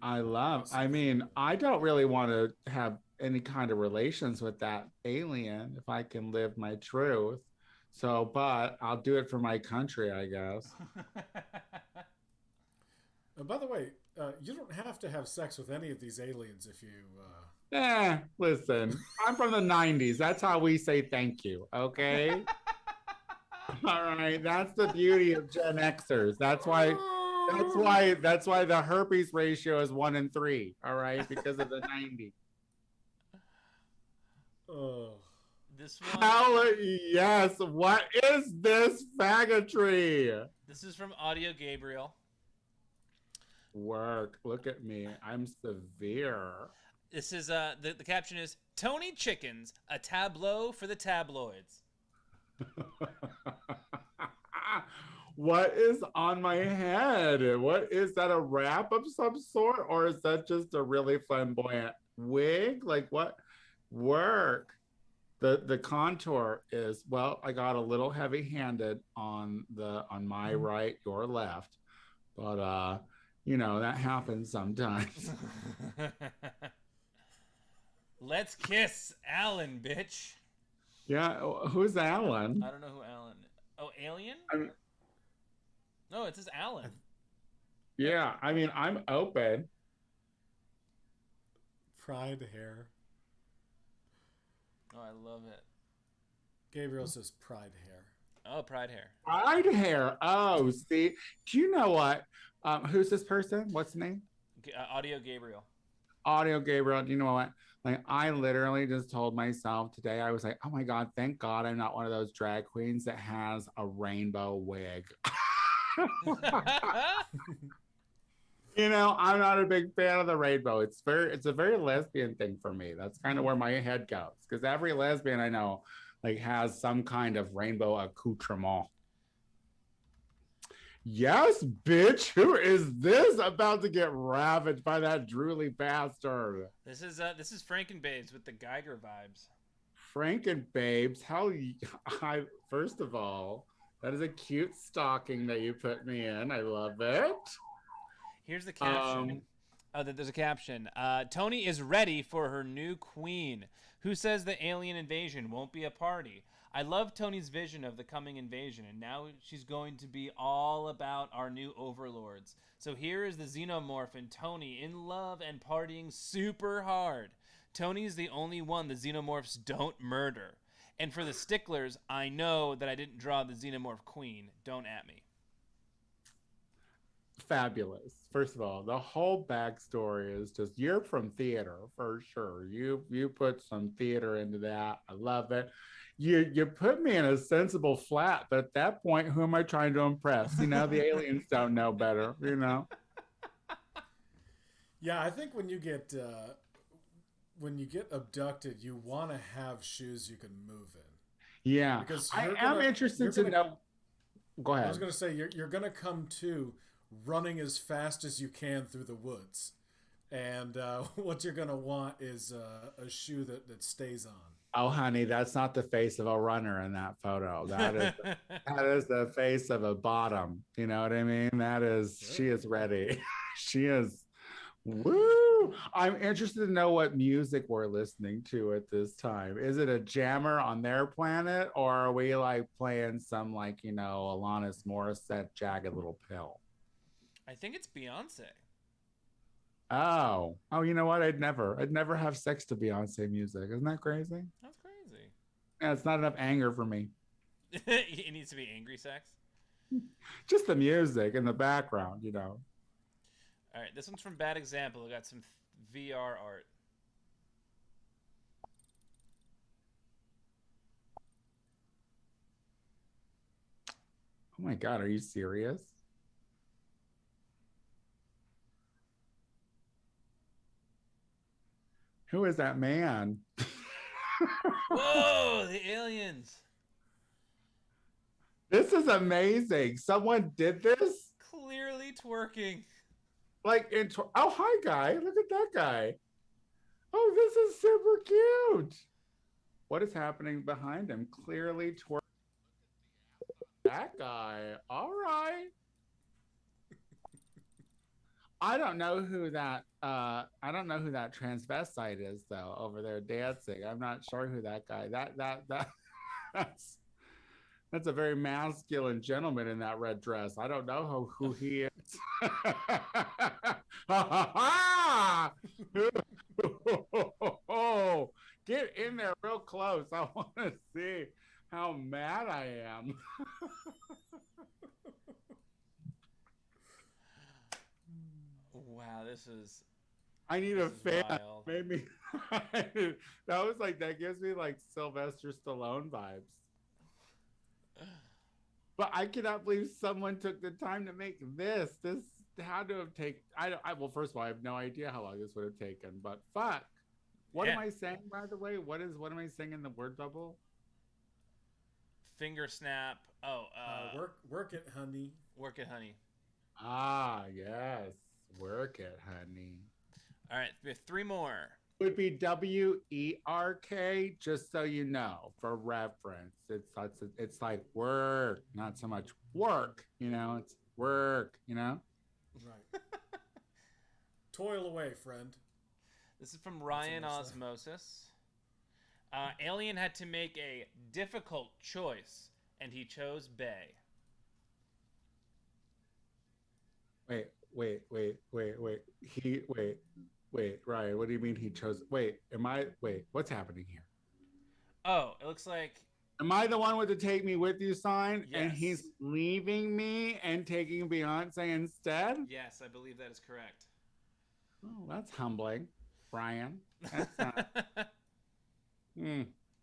I mean, I don't really want to have any kind of relations with that alien if I can live my truth. So, but I'll do it for my country, I guess. By the way, you don't have to have sex with any of these aliens if you. Listen, I'm from the 90s. That's how we say thank you, okay? All right, that's the beauty of Gen Xers. That's why the herpes ratio is 1 in 3, all right? Because of the 90s. Oh, This one. Hell yes. What is this faggotry? This is from Audio Gabriel. Work. Look at me. I'm severe. This is the caption is Tony Chickens, a tableau for the tabloids. What is on my head? What is that, a wrap of some sort? Or is that just a really flamboyant wig? Like what? Work. The contour is, well, I got a little heavy-handed on my right, your left. But that happens sometimes. Let's kiss Alan, bitch. Yeah, who's Alan? I don't know who Alan is. Oh, Alien? No, it says Alan. Yeah, I mean, I'm open. Pride hair. Oh, I love it. Gabriel says pride hair. Oh, pride hair. Pride hair. Oh, see, do you know what? Who's this person? What's the name? Audio Gabriel. Audio Gabriel. Do you know what? Like, I literally just told myself today, I was like, oh my God, thank God I'm not one of those drag queens that has a rainbow wig. I'm not a big fan of the rainbow. It's a very lesbian thing for me. That's kind of where my head goes, because every lesbian I know like has some kind of rainbow accoutrement. Yes, bitch. Who is this about to get ravaged by that drooly bastard? This is Frankenbabes with the Geiger vibes. Frankenbabes. First of all, that is a cute stocking that you put me in. I love it. Here's the caption. There's a caption. Tony is ready for her new queen. Who says the alien invasion won't be a party? I love Tony's vision of the coming invasion, and now she's going to be all about our new overlords. So here is the xenomorph and Tony in love and partying super hard. Tony's the only one the xenomorphs don't murder. And for the sticklers, I know that I didn't draw the xenomorph queen. Don't at me. Fabulous. First of all, the whole backstory is just, you're from theater for sure. You put some theater into that. I love it. You put me in a sensible flat, but at that point, who am I trying to impress? The aliens don't know better. Yeah, I think when you get abducted, you want to have shoes you can move in. Yeah, because I am interested to know. Go ahead. I was going to say you're going to come to running as fast as you can through the woods, and what you're going to want is a shoe that stays on. Oh, honey, that's not the face of a runner in that photo. That is the face of a bottom. You know what I mean? That is, she is ready. She is, woo! I'm interested to know what music we're listening to at this time. Is it a jammer on their planet, or are we like playing some Alanis Morissette Jagged Little Pill? I think it's Beyonce. Oh, you know what? I'd never have sex to Beyonce music. Isn't that crazy? That's crazy. Yeah, it's not enough anger for me. It needs to be angry sex. Just the music in the background, All right, this one's from Bad Example. We got some VR art. Oh my God, are you serious? Who is that man? Whoa, the aliens. This is amazing. Someone did this? Clearly twerking. Oh, hi, guy. Look at that guy. Oh, this is super cute. What is happening behind him? Clearly twerking. That guy. All right. I don't know who that transvestite is though over there dancing. I'm not sure who that guy. That's a very masculine gentleman in that red dress. I don't know who he is. Get in there real close. I want to see how mad I am. Wow, this is I need This a is fan. wild. Made me. That gives me like Sylvester Stallone vibes. But I cannot believe someone took the time to make this. This had to have taken. Well, first of all, I have no idea how long this would have taken. But fuck, what am Yeah. I saying? By the way, what am I saying in the word bubble? Finger snap. Oh, Work it, honey. work it, honey. Ah, yes, work it, honey. All right, we have three more. Would be WERK, just so you know, for reference. It's like work, not so much work. It's work. Right. Toil away, friend. This is from Ryan much Osmosis. Alien had to make a difficult choice, and he chose Bay. Wait. Wait, Ryan, what do you mean he chose? What's happening here? Oh, it looks like Am I the one with the take me with you sign? Yes. And he's leaving me and taking Beyonce instead? yes, I believe that is correct. Oh, that's humbling, Brian. That's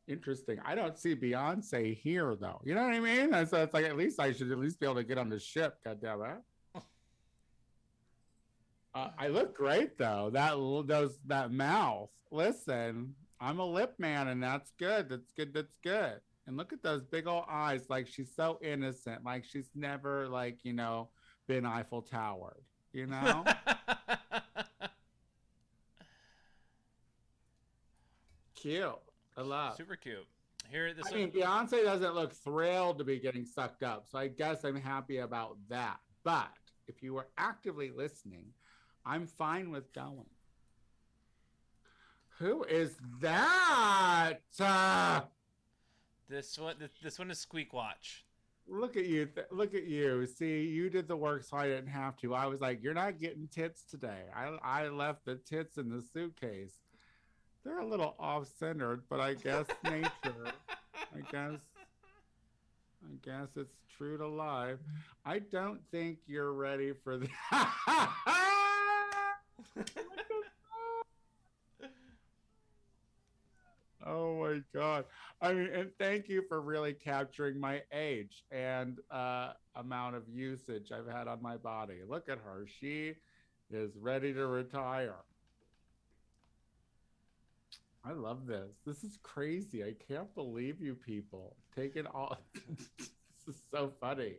interesting. I don't see Beyonce here, though. You know what I mean? So it's like, at least I should be able to get on the ship. God damn it. I look great though. That mouth. Listen, I'm a lip man, and that's good. That's good. That's good. And look at those big old eyes. Like she's so innocent. Like she's never been Eiffel Towered. Cute. I love. Super cute. Here, this I mean, Beyonce doesn't look thrilled to be getting sucked up, so I guess I'm happy about that. But if you were actively listening, I'm fine with going. Who is that? this one is Squeak Watch. Look at you. Look at you. See, you did the work, so I didn't have to. I was like, you're not getting tits today. I left the tits in the suitcase. They're a little off-centered, but I guess nature. I guess it's true to life. I don't think you're ready for that. Oh my God. I mean, and thank you for really capturing my age and amount of usage I've had on my body. Look at her. She is ready to retire. I love this. This is crazy. I can't believe you people take it all. This is so funny.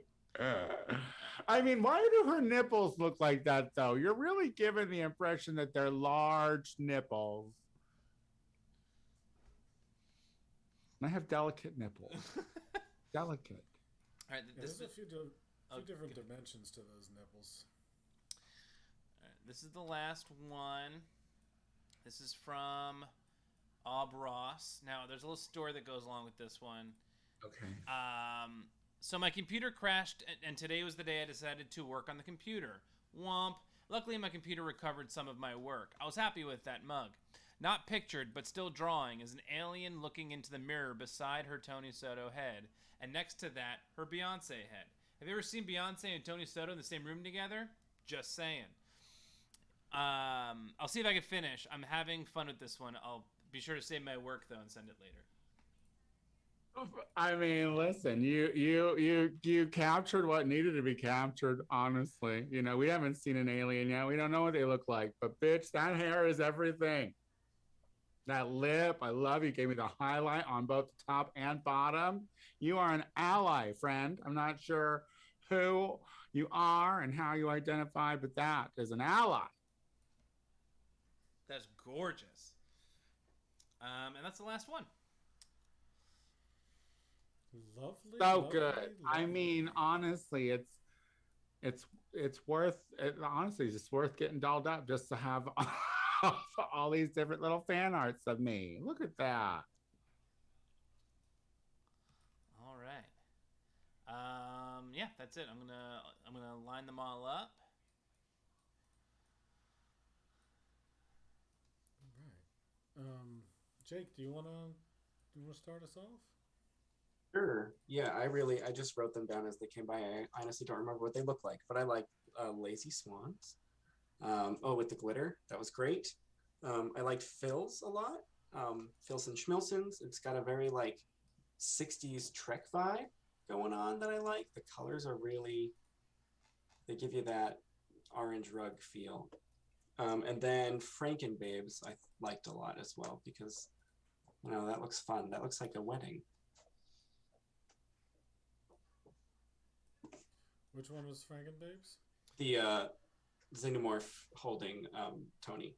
I mean, why do her nipples look like that, though? You're really giving the impression that they're large nipples. And I have delicate nipples. Delicate. All right, There's a few different dimensions to those nipples. All right, this is the last one. This is from Ross. Now, there's a little story that goes along with this one. Okay. So my computer crashed, and today was the day I decided to work on the computer. Womp. Luckily, my computer recovered some of my work. I was happy with that mug. Not pictured, but still drawing, is an alien looking into the mirror beside her Tony Soto head, and next to that, her Beyonce head. Have you ever seen Beyonce and Tony Soto in the same room together? Just saying. I'll see if I can finish. I'm having fun with this one. I'll be sure to save my work, though, and send it later. I mean, listen, you captured what needed to be captured, honestly. We haven't seen an alien yet. We don't know what they look like. But, bitch, that hair is everything. That lip, I love you. Gave me the highlight on both the top and bottom. You are an ally, friend. I'm not sure who you are and how you identify, but that is an ally. That's gorgeous. And that's the last one. Lovely. So lovely, good. lovely. I mean, honestly, it's worth it. Honestly, it's worth getting dolled up just to have all these different little fan arts of me. Look at that. All right. Yeah, that's it. I'm gonna line them all up. All right. Jake, do you wanna start us off? Sure. Yeah, I just wrote them down as they came by. I honestly don't remember what they look like, but I like lazy swans. With the glitter, that was great. I liked Phil's a lot. Phil's and Schmilson's. It's got a very like 60s Trek vibe going on that I like. The colors are really, they give you that orange rug feel. And then Frankenbabes I liked a lot as well because, that looks fun. That looks like a wedding. Which one was Frankenbabes? The Xenomorph holding Tony.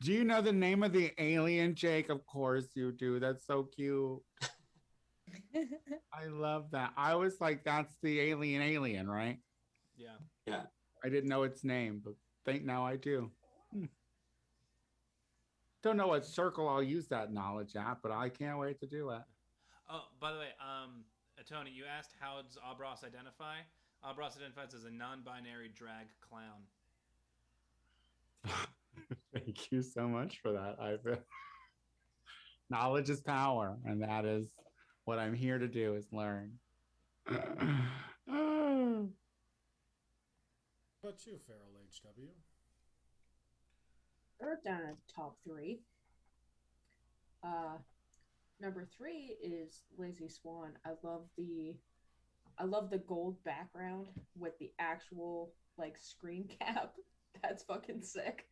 Do you know the name of the alien, Jake? Of course you do. That's so cute. I love that. I was like, that's the alien, right? Yeah. Yeah. I didn't know its name, but now I do. Don't know what circle I'll use that knowledge at, but I can't wait to do it. Oh, by the way, Tony, you asked how does Abros identify? Abros identifies as a non-binary drag clown. Thank you so much for that. Knowledge is power, and that is what I'm here to do, is learn. But you, Feral HW. We're down at top 3. Number 3 is Lazy Swan. I love the gold background with the actual like screen cap. That's fucking sick.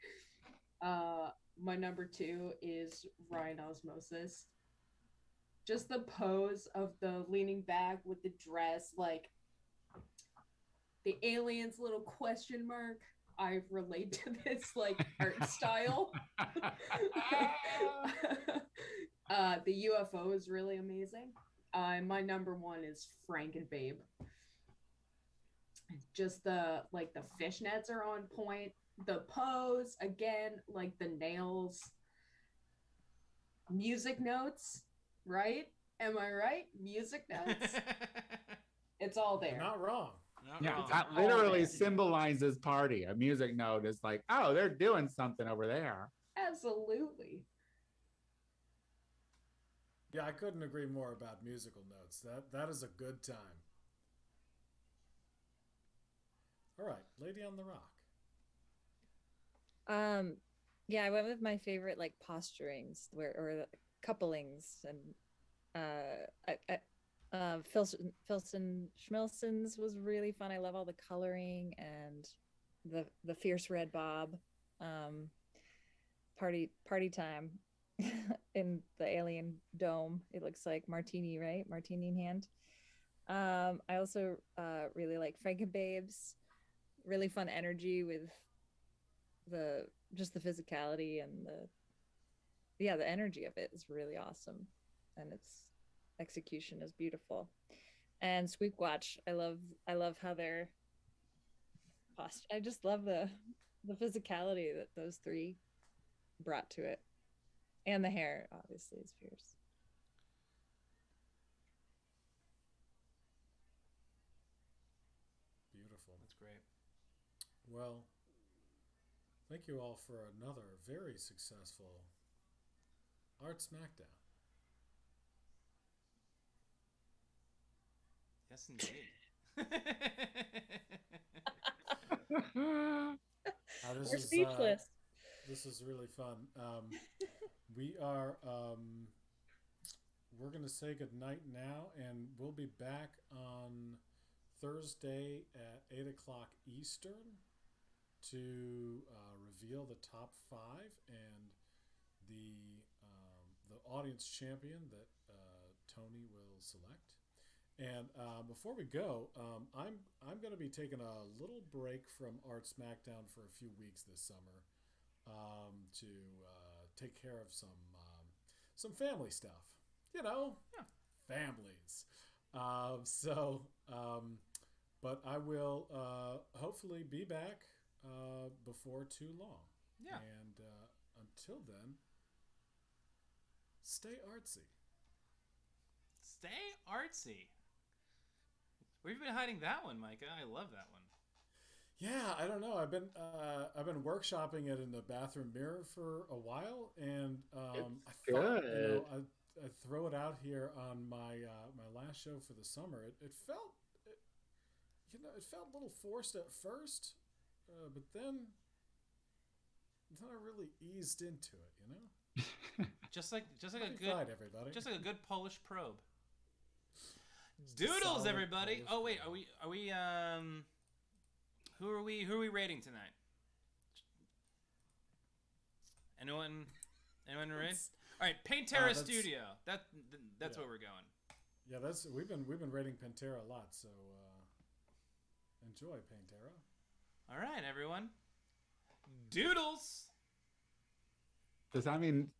My number 2 is Ryan Osmosis. Just the pose of the leaning back with the dress, like the alien's little question mark. I relate to this like art style. The UFO is really amazing. My number 1 is Frankenbabe. Just the fishnets are on point. The pose, again, like the nails. Music notes, right? Am I right? Music notes. It's all there. You're not wrong. That literally symbolizes party. A music note is like, oh, they're doing something over there. Absolutely. Yeah, I couldn't agree more about musical notes. That is a good time. All right, Lady on the Rock. Yeah, I went with my favorite like posturings or couplings, and Filson Schmilson's was really fun. I love all the coloring and the fierce red bob. Party time in the alien dome. It looks like martini, right? Martini in hand. I also really like Frankenbabes. Really fun energy with the physicality and the energy of it is really awesome, and its execution is beautiful. And Squeakwatch, I love how they're I just love the physicality that those 3 brought to it, and the hair obviously is fierce. Beautiful. That's great. Well, thank you all for another very successful Art Smackdown. Yes, indeed. We're speechless. This is really fun. We are we're gonna say good night now, and we'll be back on Thursday at 8:00 Eastern to reveal the top 5 and the audience champion that Tony will select. And before we go, I'm going to be taking a little break from Art Smackdown for a few weeks this summer to take care of some family stuff. Families. But I will hopefully be back before too long. Yeah. And until then, stay artsy. Stay artsy. Where have you been hiding that one, Micah? I love that one. Yeah, I don't know. I've been workshopping it in the bathroom mirror for a while, and I thought I'd throw it out here on my last show for the summer. It felt a little forced at first, but then really eased into it, you know. Just like a Happy good, Friday, everybody. just like a good Polish probe. Doodles, solid everybody. Polish Oh wait, probe. are we who are we rating tonight? Anyone ready? All right, Pantera that's- Studio. That's Yeah. where we're going. Yeah, that's we've been rating Pantera a lot, so enjoy Pantera. All right, everyone. Doodles. Does that mean